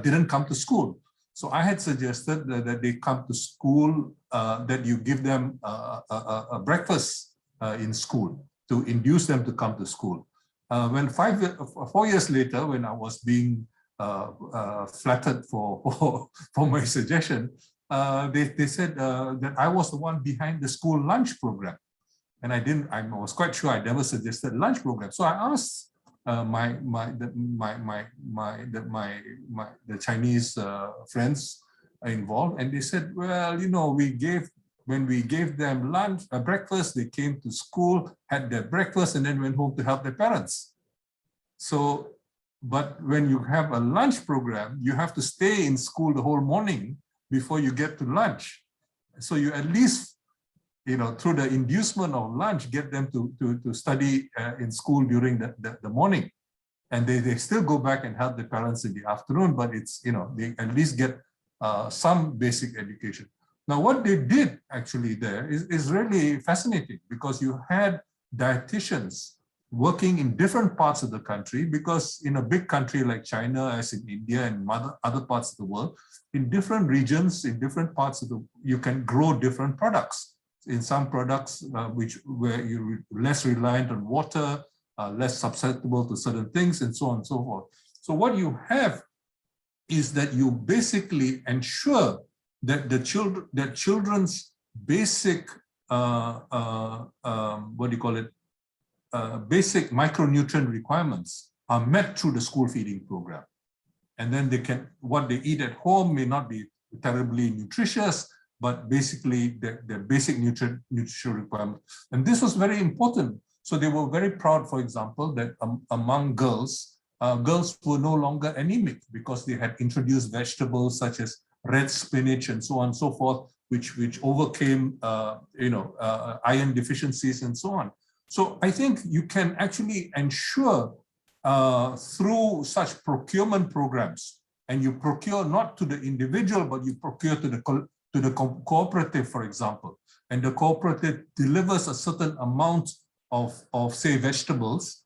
didn't come to school. So I had suggested that they come to school, that you give them a breakfast in school to induce them to come to school. When 4 years later, when I was being flattered for my suggestion, they said that I was the one behind the school lunch program. And I was quite sure I never suggested lunch program. So I asked the Chinese friends involved, and they said, well, you know, when we gave them lunch, breakfast, they came to school, had their breakfast, and then went home to help their parents. So, but when you have a lunch program, you have to stay in school the whole morning before you get to lunch. So you at least, you know, through the inducement of lunch, get them to study in school during the morning. And they still go back and help their parents in the afternoon, but it's, you know, they at least get some basic education. Now, what they did actually there is really fascinating, because you had dietitians working in different parts of the country, because in a big country like China, as in India and other parts of the world, in different regions, in different parts of you can grow different products. In some products where you're less reliant on water, less susceptible to certain things, and so on and so forth. So what you have is that you basically ensure that children's basic basic micronutrient requirements are met through the school feeding program. And then what they eat at home may not be terribly nutritious, but basically their basic nutritional requirements. And this was very important. So they were very proud, for example, that among girls, girls were no longer anemic, because they had introduced vegetables such as red spinach and so on and so forth, which overcame iron deficiencies and so on. So I think you can actually ensure through such procurement programs, and you procure not to the individual, but you procure to the cooperative, for example, and the cooperative delivers a certain amount of say vegetables,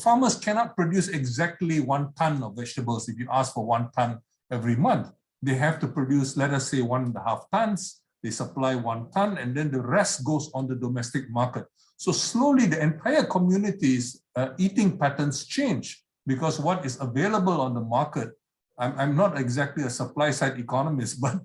farmers cannot produce exactly 1 ton of vegetables. If you ask for 1 ton every month, they have to produce, let us say, 1.5 tons. They supply 1 ton, and then the rest goes on the domestic market. So slowly the entire community's eating patterns change, because what is available on the market, I'm not exactly a supply side economist, but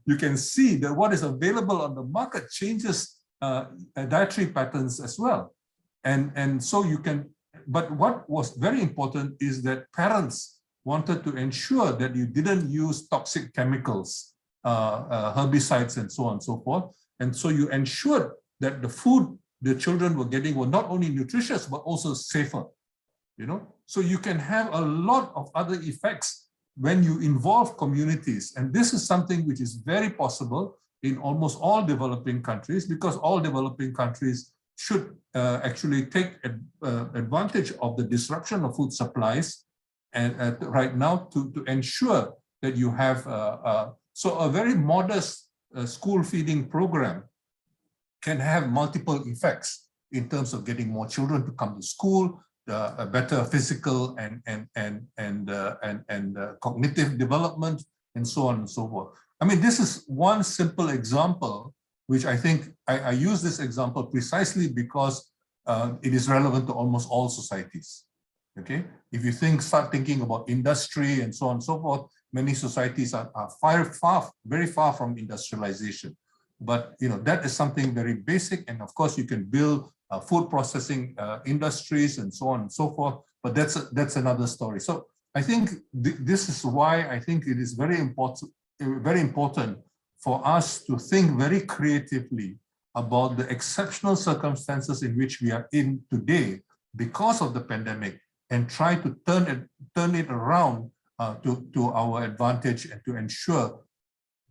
you can see that what is available on the market changes dietary patterns as well. And so you can, but what was very important is that parents wanted to ensure that you didn't use toxic chemicals, herbicides and so on and so forth. And so you ensured that the food the children were getting were not only nutritious, but also safer, So you can have a lot of other effects when you involve communities. And this is something which is very possible in almost all developing countries, because all developing countries should actually take advantage of the disruption of food supplies and right now to ensure that you have so a very modest school feeding program can have multiple effects in terms of getting more children to come to school, a better physical and cognitive development, and so on and so forth. I mean, this is one simple example, which I think I use this example precisely because it is relevant to almost all societies. Okay, if you start thinking about industry and so on and so forth, many societies are very far from industrialization. But that is something very basic, and of course you can build food processing industries and so on and so forth. But that's another story. So I think this is why I think it is very important for us to think very creatively about the exceptional circumstances in which we are in today because of the pandemic, and try to turn it around to our advantage, and to ensure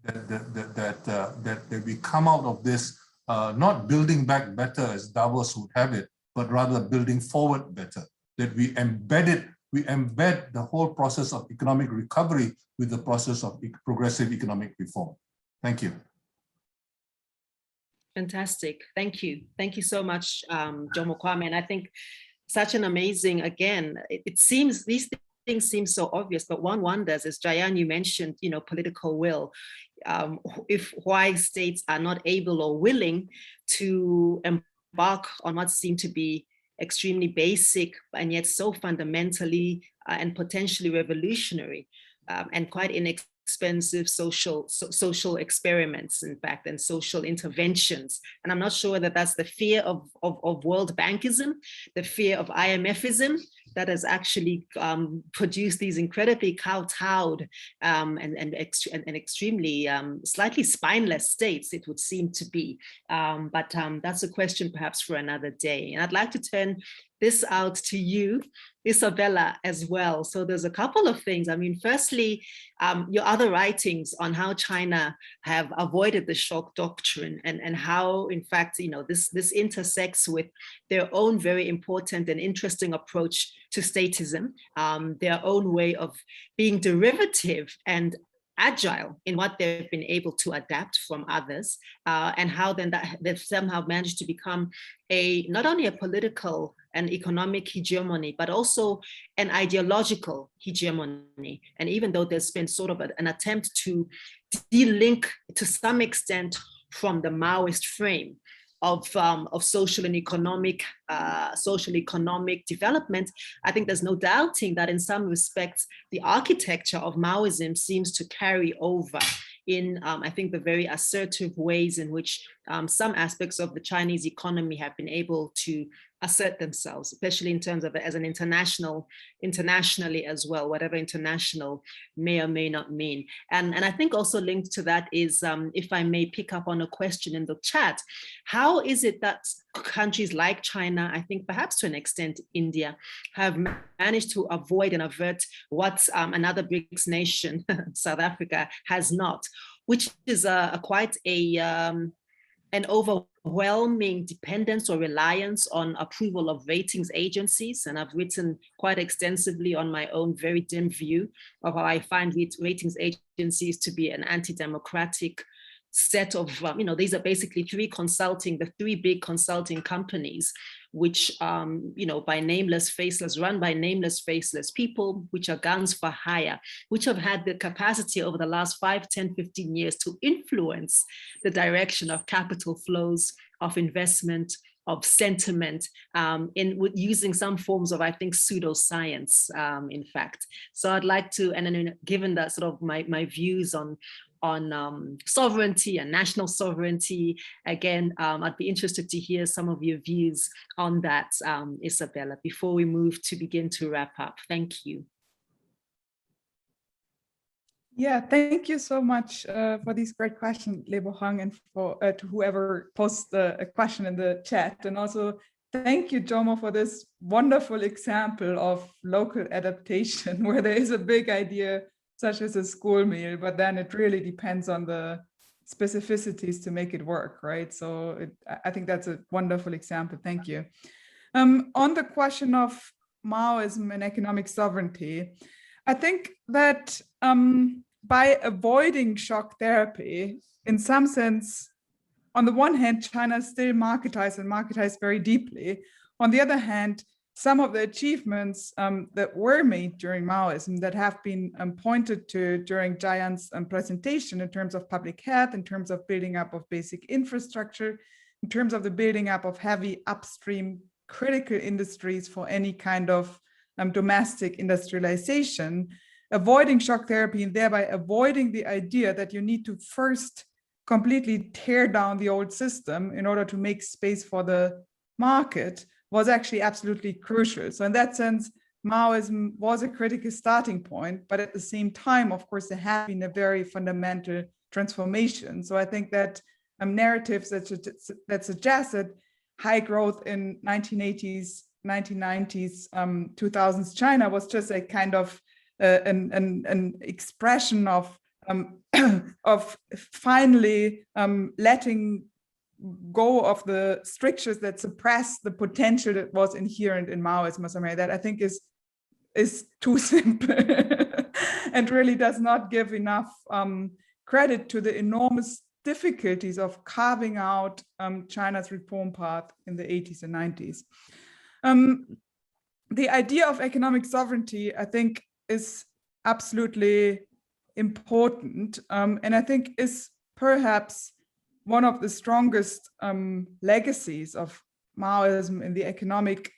that we come out of this not building back better as Davos would have it, but rather building forward better. That we embed the whole process of economic recovery with the process of progressive economic reform. Thank you. Fantastic. Thank you. Thank you so much, Jomo Kwame. And I think such an amazing, again, it seems these things seem so obvious, but one wonders, as Jayan, you mentioned, political will. If why states are not able or willing to embark on what seem to be extremely basic and yet so fundamentally and potentially revolutionary and quite inexpensive social experiments, in fact, and social interventions. And I'm not sure that that's the fear of World Bankism, the fear of IMFism, that has actually produced these incredibly kowtowed and extremely slightly spineless states, it would seem to be. But that's a question perhaps for another day. And I'd like to turn this out to you, Isabella, as well. So there's a couple of things. I mean, firstly, your other writings on how China have avoided the shock doctrine and how, in fact, you know, this intersects with their own very important and interesting approach to statism, their own way of being derivative and agile in what they've been able to adapt from others, and how then that they've somehow managed to become not only a political and economic hegemony, but also an ideological hegemony. And even though there's been sort of an attempt to de-link to some extent from the Maoist frame of social and economic development, I think there's no doubting that in some respects, the architecture of Maoism seems to carry over in, I think, the very assertive ways in which some aspects of the Chinese economy have been able to assert themselves, especially in terms of it as an internationally as well, whatever international may or may not mean. And I think also linked to that is, if I may pick up on a question in the chat, how is it that countries like China, I think perhaps to an extent India, have managed to avoid and avert what another BRICS nation, South Africa, has not, which is quite an overwhelming dependence or reliance on approval of ratings agencies. And I've written quite extensively on my own very dim view of how I find ratings agencies to be an anti-democratic set of, these are basically the three big consulting companies, which, by nameless, faceless, run by nameless, faceless people, which are guns for hire, which have had the capacity over the last 5, 10, 15 years to influence the direction of capital flows, of investment, of sentiment, using some forms of, I think, pseudoscience, in fact. So I'd like to, and then given that sort of my views on sovereignty and national sovereignty, again, I'd be interested to hear some of your views on that, Isabella, before we move to begin to wrap up. Thank you. Yeah, thank you so much for these great questions, Lebo Hang, and for to whoever posts a question in the chat. And also thank you, Jomo, for this wonderful example of local adaptation where there is a big idea such as a school meal, but then it really depends on the specificities to make it work, right? So I think that's a wonderful example. Thank you. On the question of Maoism and economic sovereignty, I think that by avoiding shock therapy, in some sense, on the one hand, China still marketized very deeply. On the other hand, some of the achievements that were made during Maoism that have been pointed to during Jayan's presentation in terms of public health, in terms of building up of basic infrastructure, in terms of the building up of heavy upstream critical industries for any kind of domestic industrialization, avoiding shock therapy and thereby avoiding the idea that you need to first completely tear down the old system in order to make space for the market was actually absolutely crucial. So in that sense, Maoism was a critical starting point, but at the same time, of course, there has been a very fundamental transformation. So I think that narratives that suggest that high growth in 1980s, 1990s, 2000s China was just a kind of an expression of finally letting go of the strictures that suppress the potential that was inherent in Maoism or something like that, I think is too simple and really does not give enough credit to the enormous difficulties of carving out China's reform path in the 80s and 90s. The idea of economic sovereignty, I think, is absolutely important, and I think is perhaps one of the strongest legacies of Maoism in the economic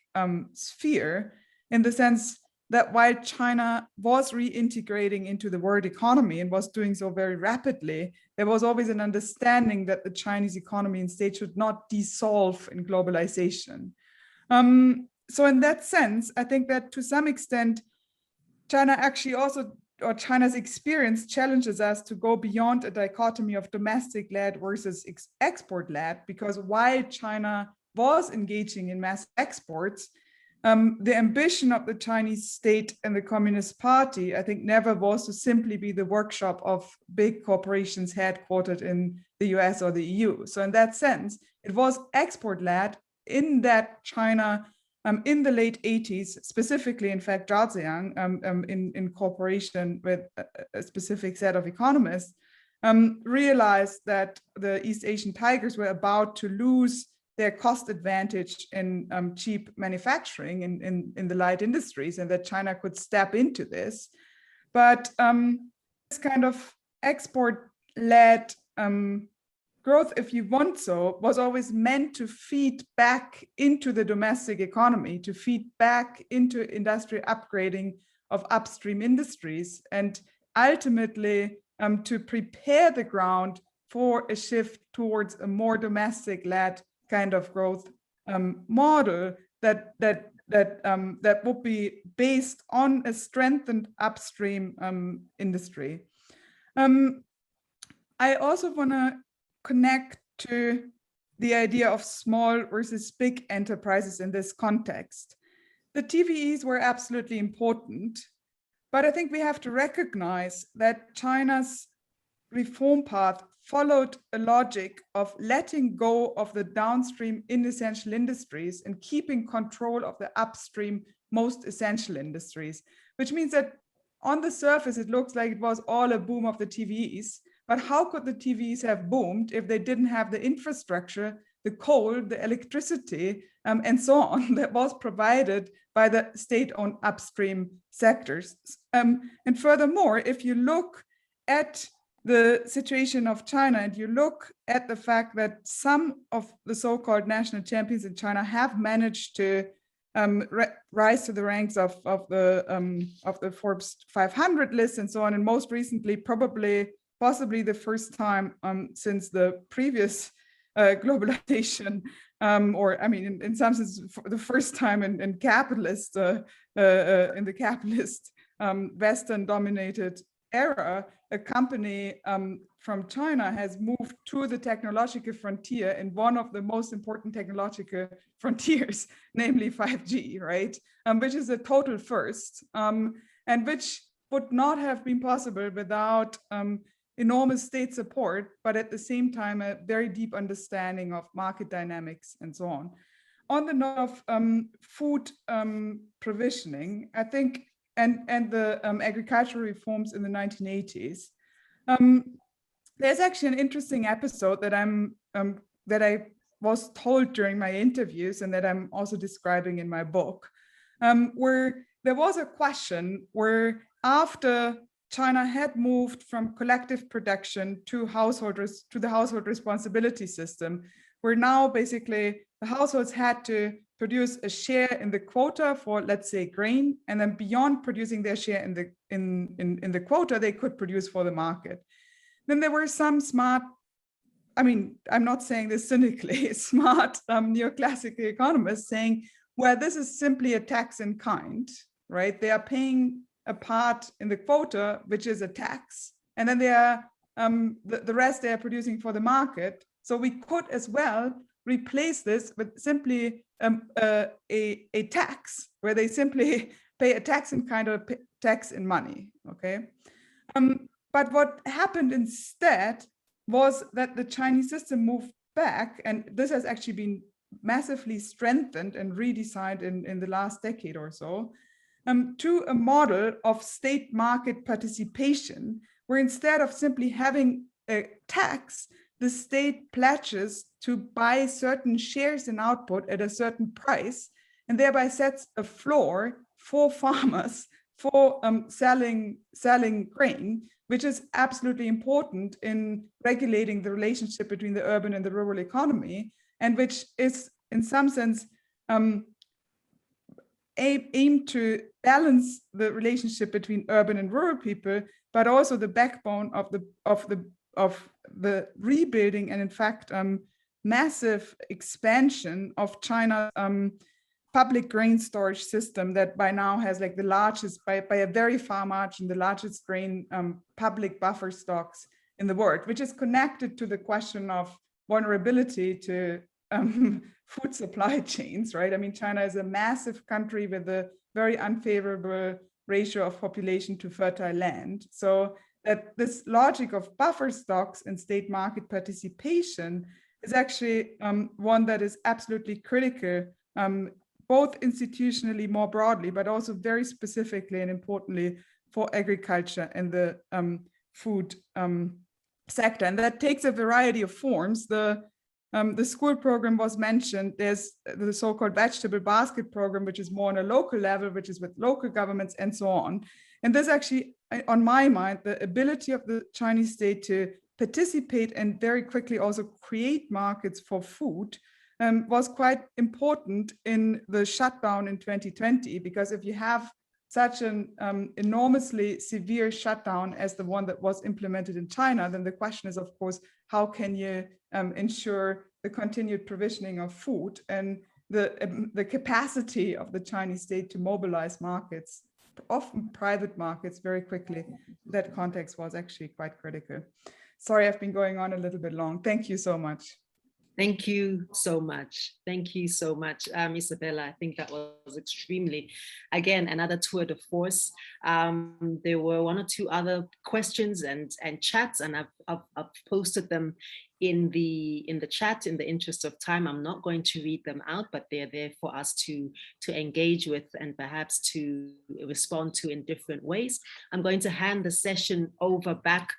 sphere, in the sense that while China was reintegrating into the world economy and was doing so very rapidly, there was always an understanding that the Chinese economy and state should not dissolve in globalization. So in that sense, I think that to some extent, China actually also, or China's experience challenges us to go beyond a dichotomy of domestic-led versus export-led, because while China was engaging in mass exports, The ambition of the Chinese state and the Communist Party, I think, never was to simply be the workshop of big corporations headquartered in the US or the EU. So in that sense, it was export-led in that China in the late 80s, specifically, in fact, Zhao Ziyang, in cooperation with a specific set of economists, realized that the East Asian tigers were about to lose their cost advantage in cheap manufacturing in the light industries, and that China could step into this. But this kind of export-led growth, if you want so, was always meant to feed back into the domestic economy, to feed back into industrial upgrading of upstream industries, and ultimately to prepare the ground for a shift towards a more domestic-led kind of growth model that would be based on a strengthened upstream industry. I also want to connect to the idea of small versus big enterprises in this context. The TVEs were absolutely important, but I think we have to recognize that China's reform path followed a logic of letting go of the downstream inessential industries and keeping control of the upstream most essential industries, which means that on the surface, it looks like it was all a boom of the TVEs. But how could the TVEs have boomed if they didn't have the infrastructure, the coal, the electricity, and so on that was provided by the state-owned upstream sectors? And furthermore, if you look at the situation of China and you look at the fact that some of the so-called national champions in China have managed to rise to the ranks of the Forbes 500 list and so on, and most recently, possibly the first time since the previous globalization, or I mean, in some sense, the first time in capitalist, in the capitalist Western-dominated era, a company from China has moved to the technological frontier in one of the most important technological frontiers, namely 5G, right? Which is a total first, and which would not have been possible without enormous state support, but at the same time, a very deep understanding of market dynamics and so on. On the note of food provisioning, I think, and the agricultural reforms in the 1980s, there's actually an interesting episode that I was told during my interviews and that I'm also describing in my book, where there was a question where after China had moved from collective production to the household responsibility system, where now basically the households had to produce a share in the quota for, let's say, grain, and then beyond producing their share in the quota, they could produce for the market. Then there were some smart, I mean, I'm not saying this cynically, smart neoclassical economists saying, well, this is simply a tax in kind, right? They are paying a part in the quota, which is a tax, and then they are the rest they are producing for the market. So we could as well replace this with simply a tax where they simply pay a tax in kind or a tax in money, okay? But what happened instead was that the Chinese system moved back, and this has actually been massively strengthened and redesigned in the last decade or so, to a model of state market participation, where instead of simply having a tax, the state pledges to buy certain shares in output at a certain price, and thereby sets a floor for farmers for selling grain, which is absolutely important in regulating the relationship between the urban and the rural economy, and which is in some sense aim to balance the relationship between urban and rural people, but also the backbone of the rebuilding and in fact massive expansion of China's public grain storage system that by now has like the largest, by a very far margin, the largest grain public buffer stocks in the world, which is connected to the question of vulnerability to food supply chains, right? I mean, China is a massive country with a very unfavorable ratio of population to fertile land. So that this logic of buffer stocks and state market participation is actually one that is absolutely critical, both institutionally more broadly, but also very specifically and importantly for agriculture and the food sector. And that takes a variety of forms. The school program was mentioned. There's the so-called vegetable basket program, which is more on a local level, which is with local governments and so on. And this actually, on my mind, the ability of the Chinese state to participate and very quickly also create markets for food was quite important in the shutdown in 2020, because if you have such an enormously severe shutdown as the one that was implemented in China, then the question is, of course, how can you ensure the continued provisioning of food? And the capacity of the Chinese state to mobilize markets, often private markets, very quickly, that context was actually quite critical. Sorry, I've been going on a little bit long. Thank you so much. Thank you so much. Thank you so much, Isabella. I think that was extremely, again, another tour de force. There were one or two other questions and chats, and I've posted them in the chat. In the interest of time, I'm not going to read them out, but they're there for us to engage with and perhaps to respond to in different ways. I'm going to hand the session over back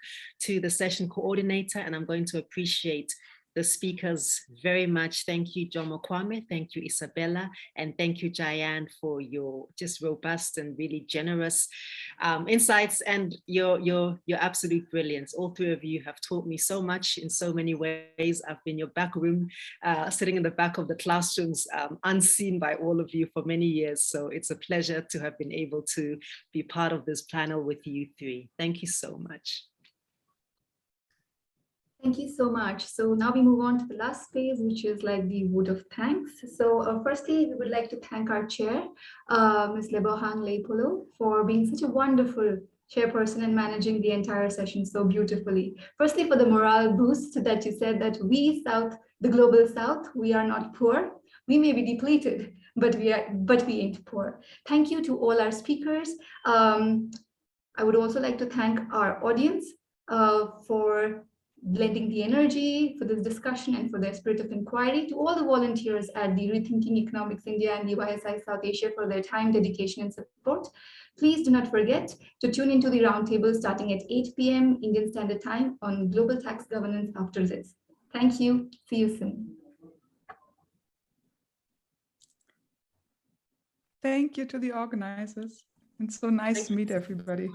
to the session coordinator, and I'm going to appreciate the speakers very much. Thank you, Jomo Kwame. Thank you, Isabella. And thank you, Jayan, for your just robust and really generous insights and your absolute brilliance. All three of you have taught me so much in so many ways. I've been your back room, sitting in the back of the classrooms, unseen by all of you for many years. So it's a pleasure to have been able to be part of this panel with you three. Thank you so much. Thank you so much. So now we move on to the last phase, which is like the vote of thanks. So firstly, we would like to thank our chair, Ms. Lebohang Leipolo, for being such a wonderful chairperson and managing the entire session so beautifully. Firstly, for the morale boost that you said that we South, the global South, we are not poor. We may be depleted, but we ain't poor. Thank you to all our speakers. I would also like to thank our audience for blending the energy for this discussion and for their spirit of inquiry, to all the volunteers at the Rethinking Economics India and the YSI South Asia for their time, dedication, and support. Please do not forget to tune into the roundtable starting at 8 p.m. Indian Standard Time on global tax governance after this. Thank you. See you soon. Thank you to the organizers. It's so nice to meet everybody.